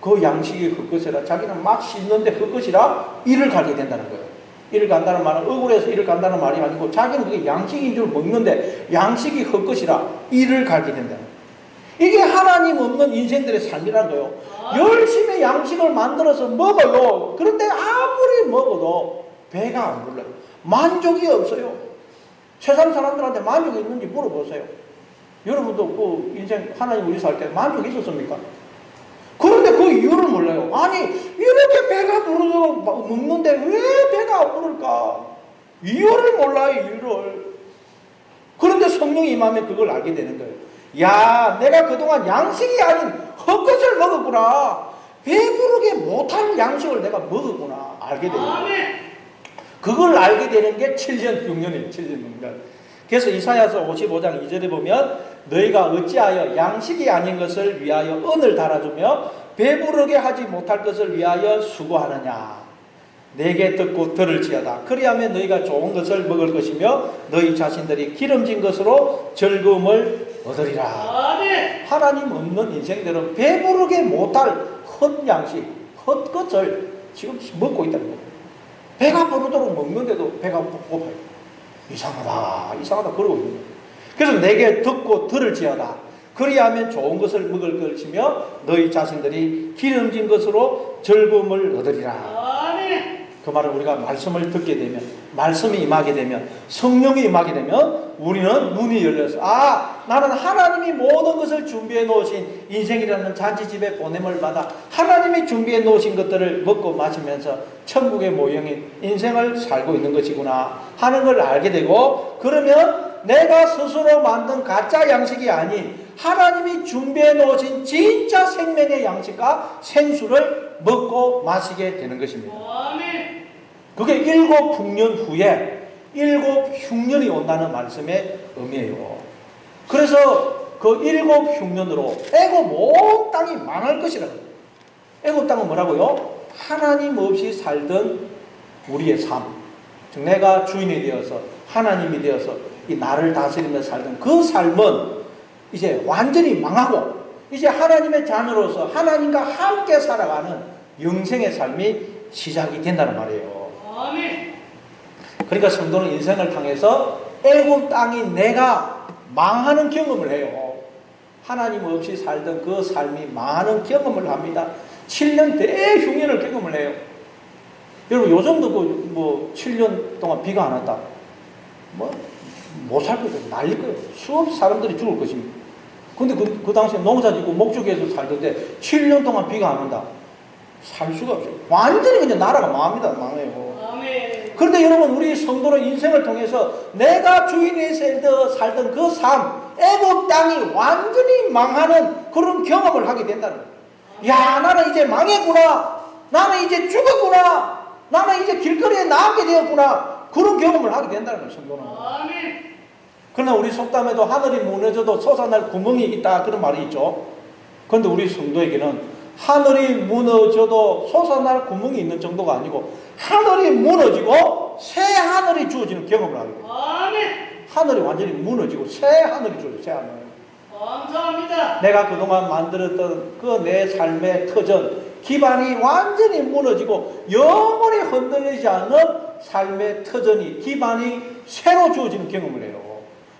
그 양식이 헛것이라. 자기는 막 씹는데 헛것이라 이를 갈게 된다는 거예요. 이를 간다는 말은 억울해서 이를 간다는 말이 아니고 자기는 그게 양식인 줄 먹는데 양식이 헛것이라 이를 갈게 된다는 거예요. 이게 하나님 없는 인생들의 삶이라는 거예요. 열심히 양식을 만들어서 먹어요. 그런데 아무리 먹어도 배가 안 불러요. 만족이 없어요. 세상 사람들한테 만족이 있는지 물어보세요. 여러분도 그 인생 하나님 우리 살 때 만족 있었습니까? 그런데 그 이유를 몰라요. 아니 이렇게 배가 부르서 먹는데 왜 배가 안 부를까? 이유를 몰라요. 이유를. 그런데 성령이 임하면 그걸 알게 되는 거예요. 야, 내가 그동안 양식이 아닌 헛것을 먹었구나. 배부르게 못할 양식을 내가 먹었구나. 알게 되는 거예요. 그걸 알게 되는 게 7년 6년이에요. 7년 6년. 그래서 이사야서 55장 2절에 보면 너희가 어찌하여 양식이 아닌 것을 위하여 은을 달아주며 배부르게 하지 못할 것을 위하여 수고하느냐. 내게 듣고 들을지어다. 그리하면 너희가 좋은 것을 먹을 것이며 너희 자신들이 기름진 것으로 즐거움을 얻으리라. 하나님 없는 인생들은 배부르게 못할 헛양식, 헛것을 지금 먹고 있다는 거예요. 배가 부르도록 먹는데도 배가 고파요. 이상하다 그러고 있는 거예요. 그래서 내게 듣고 들을지어다. 그리하면 좋은 것을 먹을 것이며 너희 자신들이 기름진 것으로 즐거움을 얻으리라. 그 말은 우리가 말씀을 듣게 되면, 말씀이 임하게 되면, 성령이 임하게 되면 우리는 눈이 열려서 나는 하나님이 모든 것을 준비해 놓으신 인생이라는 잔치집에 보냄을 받아 하나님이 준비해 놓으신 것들을 먹고 마시면서 천국의 모형인 인생을 살고 있는 것이구나 하는 걸 알게 되고, 그러면 내가 스스로 만든 가짜 양식이 아닌 하나님이 준비해 놓으신 진짜 생명의 양식과 생수를 먹고 마시게 되는 것입니다. 그게 7풍년 후에 7흉년이 온다는 말씀의 의미예요. 그래서 그 7흉년으로 애굽 온 땅이 망할 것이라고. 애굽 땅은 뭐라고요? 하나님 없이 살던 우리의 삶, 즉 내가 주인이 되어서 하나님이 되어서 이 나를 다스리며 살던 그 삶은 이제 완전히 망하고 이제 하나님의 자녀로서 하나님과 함께 살아가는 영생의 삶이 시작이 된다는 말이에요. 그러니까 성도는 인생을 통해서 애굽 땅이 내가 망하는 경험을 해요. 하나님 없이 살던 그 삶이 망하는 경험을 합니다. 7년 대흉년을 경험을 해요. 여러분 요즘도 7년 동안 비가 안 왔다. 못 살 거예요. 날릴 거예요. 수없이 사람들이 죽을 것입니다. 근데 그 당시에 농사 짓고 목축에서 살던데 7년 동안 비가 안 온다. 살 수가 없어요. 완전히 그냥 나라가 망합니다. 망해요. 그런데 여러분 우리 성도는 인생을 통해서 내가 주인이 살던 그 삶, 애굽 땅이 완전히 망하는 그런 경험을 하게 된다는 거예요. 야, 나는 이제 망했구나. 나는 이제 죽었구나. 나는 이제 길거리에 나가게 되었구나. 그런 경험을 하게 된다는 거예요. 성도는. 그러나 우리 속담에도 하늘이 무너져도 솟아날 구멍이 있다 그런 말이 있죠. 그런데 우리 성도에게는 하늘이 무너져도 솟아날 구멍이 있는 정도가 아니고 하늘이 무너지고 새 하늘이 주어지는 경험을 하게 돼요. 하늘이 완전히 무너지고 새 하늘이 주어져요. 새 하늘. 감사합니다. 내가 그동안 만들었던 그 내 삶의 터전, 기반이 완전히 무너지고 영원히 흔들리지 않는 삶의 터전이, 기반이 새로 주어지는 경험을 해요.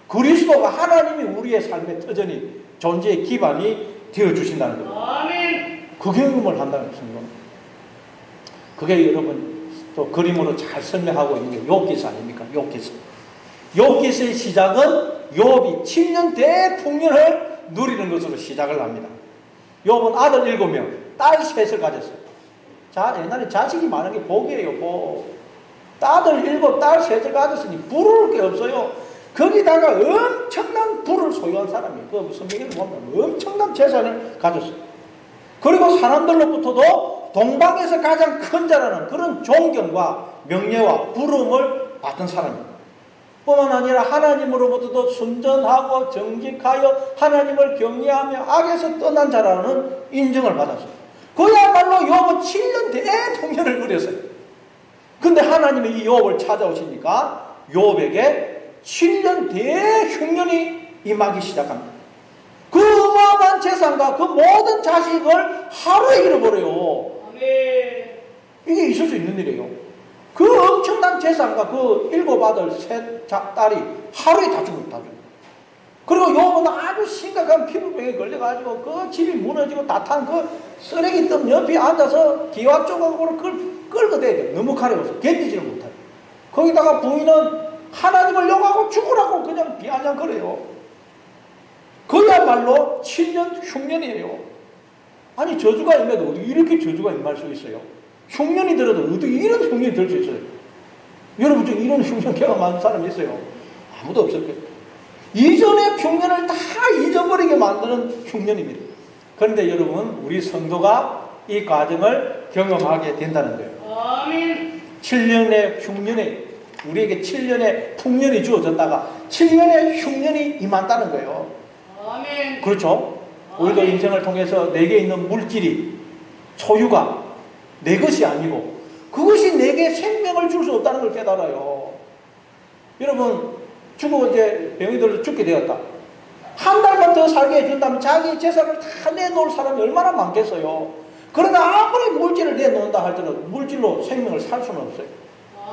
그리스도가 하나님이 우리의 삶의 터전이, 존재의 기반이 되어주신다는 거예요. 그 경험을 한다는 것입니다. 그게 여러분 또 그림으로 잘 설명하고 있는 게 욥기서 아닙니까? 욥기서. 욥기서의 시작은 욥이 7년 대풍년을 누리는 것으로 시작을 합니다. 욥은 아들 7명, 딸 3을 가졌어요. 자, 옛날에 자식이 많은 게 복이에요, 복. 아들 7, 딸 3을 가졌으니 부러울 게 없어요. 거기다가 엄청난 부를 소유한 사람이에요. 그 성경에 보면 엄청난 재산을 가졌어요. 그리고 사람들로부터도 동방에서 가장 큰 자라는 그런 존경과 명예와 부름을 받은 사람입니다. 뿐만 아니라 하나님으로부터도 순전하고 정직하여 하나님을 경외하며 악에서 떠난 자라는 인정을 받았어요. 그야말로 욥은 7년 대풍년을 누렸어요. 근데 하나님이 이 욥을 찾아오시니까 욥에게 7년 대흉년이 임하기 시작합니다. 그 어마어마한 재산과 그 모든 자식을 하루에 잃어버려요. 아멘. 이게 있을 수 있는 일이에요. 그 엄청난 재산과 그 7 아들 3 딸이 하루에 다 죽어요. 그리고 욥은 아주 심각한 피부병에 걸려가지고 그 집이 무너지고 다 탄 그 쓰레기덤 옆에 앉아서 기와 조각으로 그걸 끌고 다녀요. 너무 가려워서 견디지를 못해요. 거기다가 부인은 하나님을 욕하고 죽으라고 그냥 비아냥거려요. 그야말로 7년 흉년이에요. 아니 저주가 임해도 어떻게 이렇게 저주가 임할 수 있어요? 흉년이 들어도 어떻게 이런 흉년이 들 수 있어요? 여러분 중에 이런 흉년 경험한 사람이 있어요? 아무도 없을 거예요. 이전의 흉년을 다 잊어버리게 만드는 흉년입니다. 그런데 여러분 우리 성도가 이 과정을 경험하게 된다는 거예요. 아멘. 7년의 흉년에 우리에게 7년의 풍년이 주어졌다가 7년의 흉년이 임한다는 거예요. 아멘. 그렇죠? 우리도 인생을 통해서 내게 있는 물질이 소유가 내 것이 아니고 그것이 내게 생명을 줄 수 없다는 걸 깨달아요. 여러분 죽어 이제 병이 들어 죽게 되었다. 한 달만 더 살게 해준다면 자기 재산을 다 내놓을 사람이 얼마나 많겠어요. 그러나 아무리 물질을 내놓는다 할지라도 물질로 생명을 살 수는 없어요.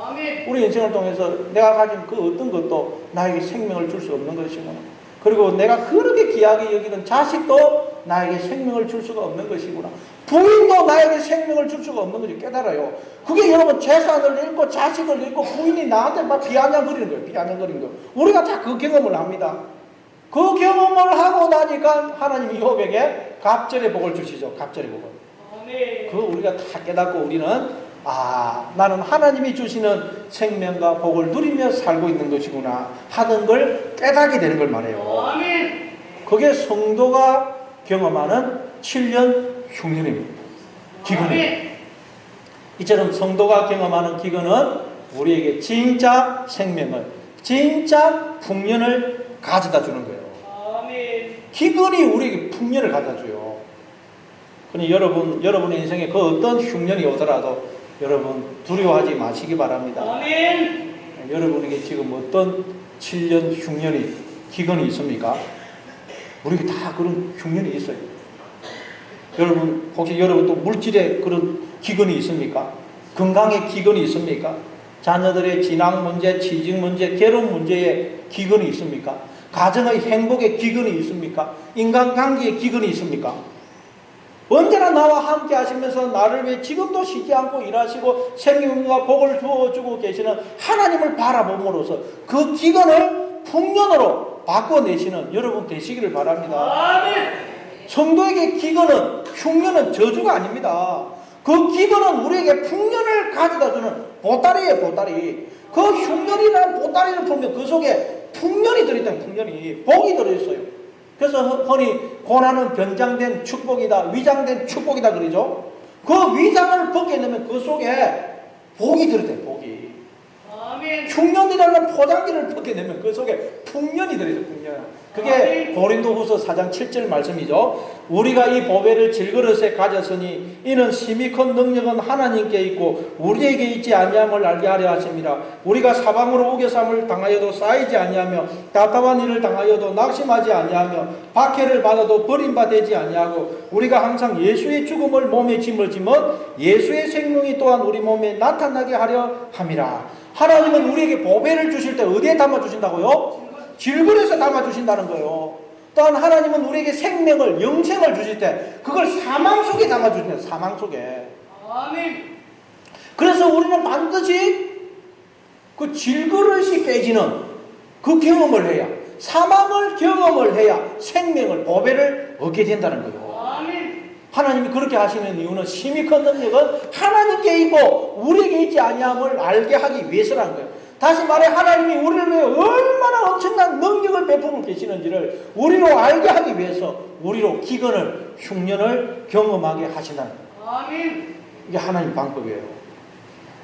아멘. 우리 인생을 통해서 내가 가진 그 어떤 것도 나에게 생명을 줄 수 없는 것이구나. 그리고 내가 그렇게 귀하게 여기는 자식도 나에게 생명을 줄 수가 없는 것이구나. 부인도 나에게 생명을 줄 수가 없는 것을 깨달아요. 그게 여러분 재산을 잃고 자식을 잃고 부인이 나한테 막 비아냥거리는 거예요. 비아냥거리는 거. 우리가 다 그 경험을 합니다. 그 경험을 하고 나니까 하나님이 욥에게 갑절의 복을 주시죠. 갑절의 복을. 아멘. 그거 우리가 다 깨닫고 우리는 나는 하나님이 주시는 생명과 복을 누리며 살고 있는 것이구나 하는 걸 깨닫게 되는 걸 말해요. 아멘. 그게 성도가 경험하는 7년 흉년입니다. 기근입니다. 아멘. 이처럼 성도가 경험하는 기근은 우리에게 진짜 생명을, 진짜 풍년을 가져다 주는 거예요. 아멘. 기근이 우리에게 풍년을 가져다 줘요. 그러니 여러분의 인생에 그 어떤 흉년이 오더라도 여러분 두려워하지 마시기 바랍니다. 아멘. 여러분에게 지금 어떤 7년 흉년이 기근이 있습니까? 우리에게 다 그런 흉년이 있어요. 여러분 혹시 여러분 또 물질에 그런 기근이 있습니까? 건강에 기근이 있습니까? 자녀들의 진학 문제, 취직 문제, 결혼 문제에 기근이 있습니까? 가정의 행복에 기근이 있습니까? 인간관계에 기근이 있습니까? 언제나 나와 함께 하시면서 나를 위해 지금도 쉬지 않고 일하시고 생명과 복을 주어주고 계시는 하나님을 바라봄으로써 그 기근을 풍년으로 바꿔내시는 여러분 되시기를 바랍니다. 아멘. 성도에게 기근은, 흉년은 저주가 아닙니다. 그 기근은 우리에게 풍년을 가져다주는 보따리예요, 보따리. 그 흉년이라는 보따리를 풀면 그 속에 풍년이 들어있다는 풍년이, 복이 들어있어요. 그래서 흔히 고난은 변장된 축복이다, 위장된 축복이다 그러죠. 그 위장을 벗겨내면 그 속에 복이 들어있대요, 복이. 아멘. 흉년이라는 포장지를 벗겨내면 그 속에 풍년이 들어있어요, 풍년. 그게 고린도후서 4장 7절 말씀이죠. 우리가 이 보배를 질그릇에 가졌으니 이는 심히 큰 능력은 하나님께 있고 우리에게 있지 아니함을 알게 하려 하심이라. 우리가 사방으로 우겨쌈을 당하여도 쌓이지 아니하며 답답한 일을 당하여도 낙심하지 아니하며 박해를 받아도 버림받지 아니하고 우리가 항상 예수의 죽음을 몸에 짊어지면 예수의 생명이 또한 우리 몸에 나타나게 하려 함이라. 하나님은 우리에게 보배를 주실 때 어디에 담아 주신다고요? 질그릇에 담아주신다는 거예요. 또한 하나님은 우리에게 생명을, 영생을 주실 때 그걸 사망 속에 담아주신다. 사망 속에. 아멘. 그래서 우리는 반드시 그 질그릇이 깨지는 그 경험을 해야, 사망을 경험을 해야 생명을, 보배를 얻게 된다는 거예요. 아멘. 하나님이 그렇게 하시는 이유는 심히 큰 능력은 하나님께 있고 우리에게 있지 아니함을 알게 하기 위해서라는 거예요. 다시 말해 하나님이 우리를 위해 얼마나 엄청난 능력을 베풀고 계시는지를 우리로 알게 하기 위해서 우리로 기근을, 흉년을 경험하게 하신다는 거예요. 아멘. 이게 하나님 방법이에요.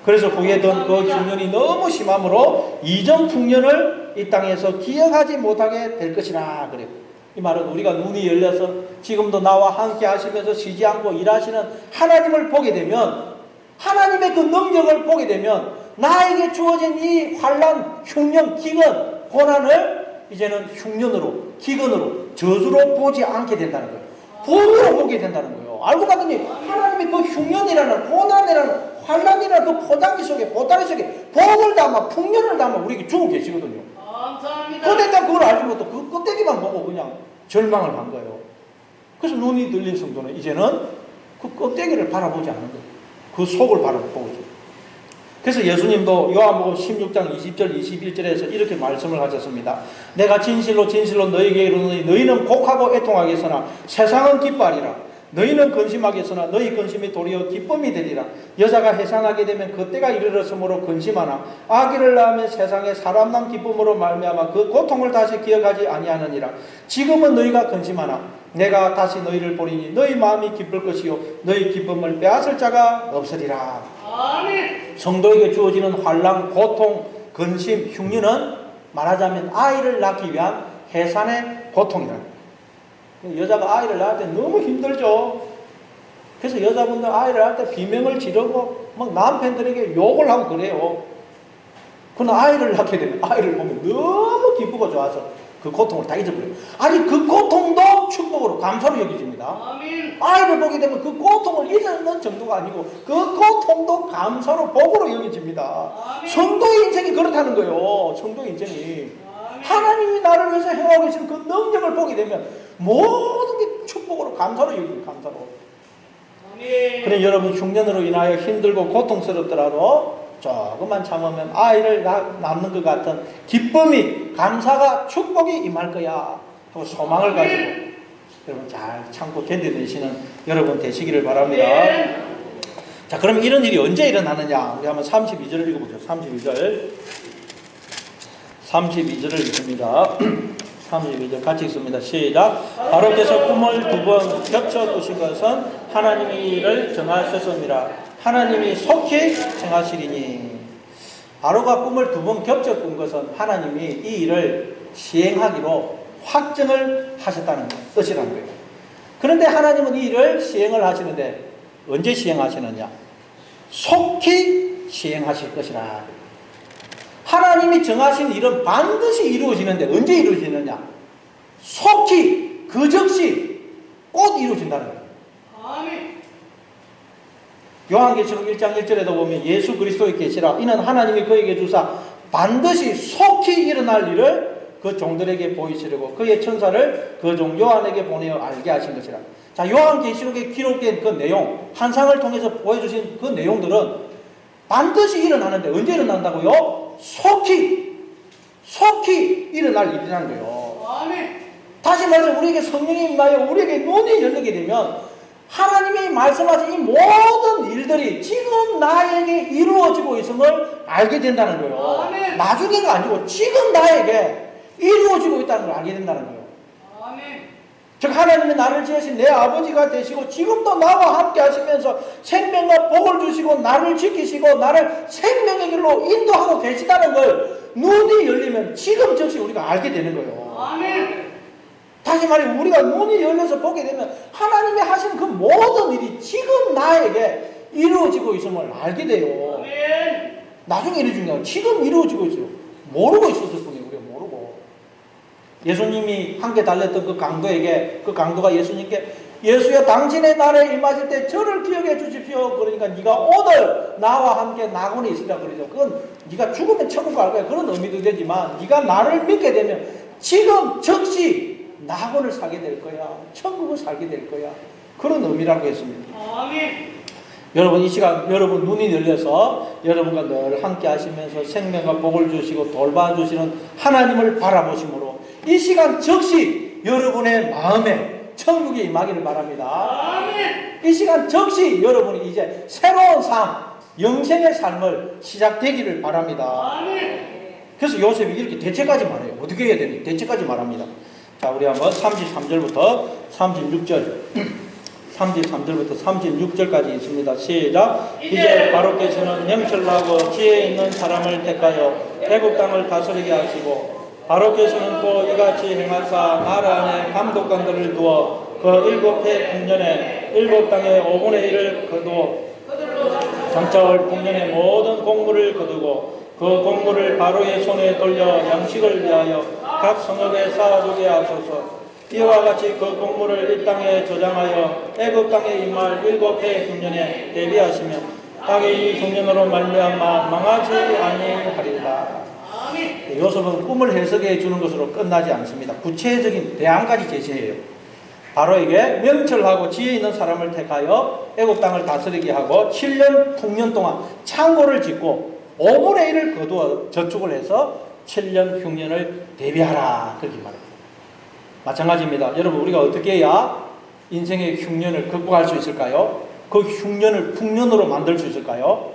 그래서 후에던 그 흉년이 너무 심함으로 이전 흉년을 이 땅에서 기억하지 못하게 될 것이라 그래요. 이 말은 우리가 눈이 열려서 지금도 나와 함께 하시면서 쉬지 않고 일하시는 하나님을 보게 되면, 하나님의 그 능력을 보게 되면 나에게 주어진 이 환난, 흉년, 기근, 고난을 이제는 흉년으로, 기근으로, 저주로 보지 않게 된다는 거예요. 복으로 보게 된다는 거예요. 알고 봤더니 하나님이 그 흉년이라는, 고난이라는, 환난이라는 그 포장지 속에, 보따리 속에 복을 담아, 풍년을 담아 우리에게 주고 계시거든요. 감사합니다. 그런데 그걸 알지 못하고 그 껍데기만 보고 그냥 절망을 한 거예요. 그래서 눈이 들린 성도는 이제는 그 껍데기를 바라보지 않는 거예요. 그 속을 바라보고 있어요. 그래서 예수님도 요한복음 16장 20절 21절에서 이렇게 말씀을 하셨습니다. 내가 진실로 진실로 너희에게 이르노니 너희는 곡하고 애통하겠으나 세상은 기뻐하리라. 너희는 근심하겠으나 너희 근심이 도리어 기쁨이 되리라. 여자가 해산하게 되면 그때가 이르렀으므로 근심하나 아기를 낳으면 세상에 사람 난 기쁨으로 말미암아 그 고통을 다시 기억하지 아니하느니라. 지금은 너희가 근심하나 내가 다시 너희를 보리니 너희 마음이 기쁠 것이요 너희 기쁨을 빼앗을 자가 없으리라. 아멘. 성도에게 주어지는 환난, 고통, 근심, 흉년은 말하자면 아이를 낳기 위한 해산의 고통이라. 여자가 아이를 낳을 때 너무 힘들죠. 그래서 여자분들 아이를 낳을 때 비명을 지르고 막 남편들에게 욕을 하고 그래요. 그러나 아이를 낳게 되면 아이를 보면 너무 기쁘고 좋아서 그 고통을 다 잊어버려요. 아니 그 고통도 축복으로, 감사로 여겨집니다. 아멘. 아이를 보게 되면 그 고통을 잊는 정도가 아니고 그 고통도 감사로, 복으로 여겨집니다. 아멘. 성도의 인생이 그렇다는 거예요. 성도의 인생이. 아멘. 하나님이 나를 위해서 행하고 계신 그 능력을 보게 되면 모든 게 축복으로, 감사로 여깁니다. 감사로. 아멘. 그래 여러분 흉년으로 인하여 힘들고 고통스럽더라도 조금만 참으면 아이를 낳는 것 같은 기쁨이, 감사가, 축복이 임할 거야 하고 소망을 가지고 여러분 잘 참고 견뎌내시는 여러분 되시기를 바랍니다. 자, 그럼 이런 일이 언제 일어나느냐? 우리 한번 32절을 읽어보죠. 32절을 읽습니다. 32절 같이 읽습니다. 시작. 바로께서 꿈을 두 번 겹쳐 꾸신 것은 하나님의 일을 정하셨습니다. 하나님이 속히 정하시리니. 바로가 꿈을 두 번 겹쳐 꾼 것은 하나님이 이 일을 시행하기로 확정을 하셨다는 뜻이라는 거예요. 그런데 하나님은 이 일을 시행을 하시는데 언제 시행하시느냐? 속히 시행하실 것이라. 하나님이 정하신 일은 반드시 이루어지는데 언제 이루어지느냐? 속히, 그 즉시 곧 이루어진다는 거예요. 아멘. 요한계시록 1장 1절에도 보면 예수 그리스도의 계시라 이는 하나님이 그에게 주사 반드시 속히 일어날 일을 그 종들에게 보이시려고 그의 천사를 그 종 요한에게 보내어 알게 하신 것이라. 자, 요한계시록에 기록된 그 내용, 환상을 통해서 보여주신 그 내용들은 반드시 일어나는데 언제 일어난다고요? 속히 일어날 일이라는 거예요. 아멘. 다시 말해서 우리에게 성령이 임하여 우리에게 눈이 열리게 되면 하나님이 말씀하신 이 모든 일들이 지금 나에게 이루어지고 있음을 알게 된다는 거예요. 아멘. 나중에가 아니고 지금 나에게 이루어지고 있다는 걸 알게 된다는 거예요. 아멘. 즉 하나님이 나를 지으신 내 아버지가 되시고 지금도 나와 함께 하시면서 생명과 복을 주시고 나를 지키시고 나를 생명의 길로 인도하고 계시다는 걸 눈이 열리면 지금 즉시 우리가 알게 되는 거예요. 아멘. 다시 말해 우리가 눈이 열려서 보게 되면 하나님이 하신 그 모든 일이 지금 나에게 이루어지고 있음을 알게 돼요. 아멘. 나중에 이루어진 게 아니라 지금 이루어지고 있어요. 모르고 있었을 뿐이에요. 우리가 모르고. 예수님이 함께 달렸던 그 강도에게, 그 강도가 예수님께 예수여 당신의 날에 임하실 때 저를 기억해 주십시오. 그러니까 네가 오늘 나와 함께 낙원에 있으라 그러죠. 그건 네가 죽으면 천국 갈 거야. 그런 의미도 되지만 네가 나를 믿게 되면 지금 즉시 낙원을 살게 될 거야. 천국을 살게 될 거야. 그런 의미라고 했습니다. 아멘. 여러분 이 시간 여러분 눈이 열려서 여러분과 늘 함께 하시면서 생명과 복을 주시고 돌봐주시는 하나님을 바라보심으로 이 시간 즉시 여러분의 마음에 천국이 임하기를 바랍니다. 아멘. 이 시간 즉시 여러분이 이제 새로운 삶, 영생의 삶을 시작되기를 바랍니다. 아멘. 그래서 요셉이 이렇게 대체까지 말해요. 어떻게 해야 되는지 대체까지 말합니다. 자, 우리 한번 33절부터 36절 33절부터 36절까지 있습니다. 시작. 이제 바로께서는 명철나고 지혜 있는 사람을 택하여 애굽 땅을 다스리게 하시고 바로께서는 또 이같이 행하사 나라 안에 감독관들을 두어 그 7해 국년에 7땅의 5분의 1을 거두어 장차올 국년의 모든 공물을 거두고 그 공물을 바로의 손에 돌려 양식을 위하여 각 성읍에 쌓아두게 하소서. 이와 같이 그 공물을 이 땅에 저장하여 애굽 땅에 임할 7해 국년에 대비하시면 땅이 이 국년으로 말미암아 망하지 아니하리라. 요셉은 꿈을 해석해 주는 것으로 끝나지 않습니다. 구체적인 대안까지 제시해요. 바로에게 명철하고 지혜 있는 사람을 택하여 애굽 땅을 다스리게 하고 7년 풍년 동안 창고를 짓고 5분의 1을 거두어 저축을 해서 7년 흉년을 대비하라 그렇게 말합니다. 마찬가지입니다. 여러분 우리가 어떻게 해야 인생의 흉년을 극복할 수 있을까요? 그 흉년을 풍년으로 만들 수 있을까요?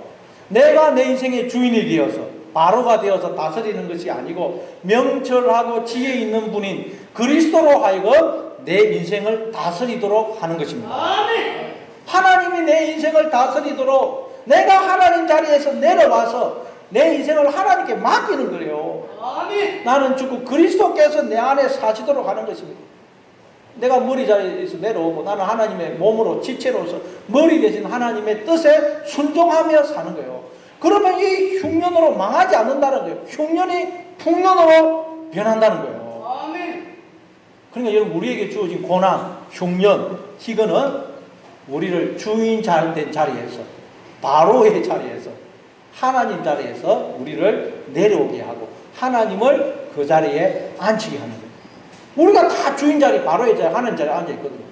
내가 내 인생의 주인이 되어서 바로가 되어서 다스리는 것이 아니고 명철하고 지혜 있는 분인 그리스도로 하여금 내 인생을 다스리도록 하는 것입니다. 아멘. 하나님이 내 인생을 다스리도록 내가 하나님 자리에서 내려와서 내 인생을 하나님께 맡기는 거예요. 아멘. 나는 죽고 그리스도께서 내 안에 사시도록 하는 것입니다. 내가 머리 자리에서 내려오고 나는 하나님의 몸으로 지체로서 머리 대신 하나님의 뜻에 순종하며 사는 거예요. 그러면 이 흉년으로 망하지 않는다는 거예요. 흉년이 풍년으로 변한다는 거예요. 아멘. 그러니까 여러분 우리에게 주어진 고난, 흉년, 희거는 우리를 주인 된 자리에서 바로의 자리에서 하나님 자리에서 우리를 내려오게 하고 하나님을 그 자리에 앉히게 하는 거예요. 우리가 다 주인 자리, 바로의 자리, 하나님 자리에 앉아있거든요.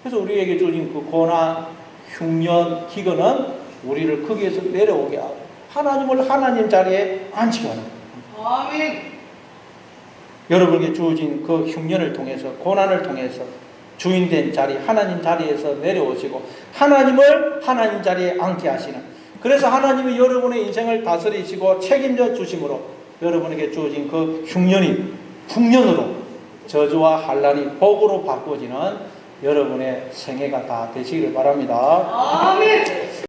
그래서 우리에게 주어진 그 고난, 흉년, 희거는 우리를 거기에서 내려오게 하고 하나님을 하나님 자리에 앉히게 하는 거예요. 아멘. 여러분에게 주어진 그 흉년을 통해서 고난을 통해서 주인된 자리, 하나님 자리에서 내려오시고 하나님을 하나님 자리에 앉게 하시는, 그래서 하나님이 여러분의 인생을 다스리시고 책임져 주심으로 여러분에게 주어진 그 흉년이 풍년으로 저주와 환난이 복으로 바꿔지는 여러분의 생애가 다 되시기를 바랍니다. 아멘.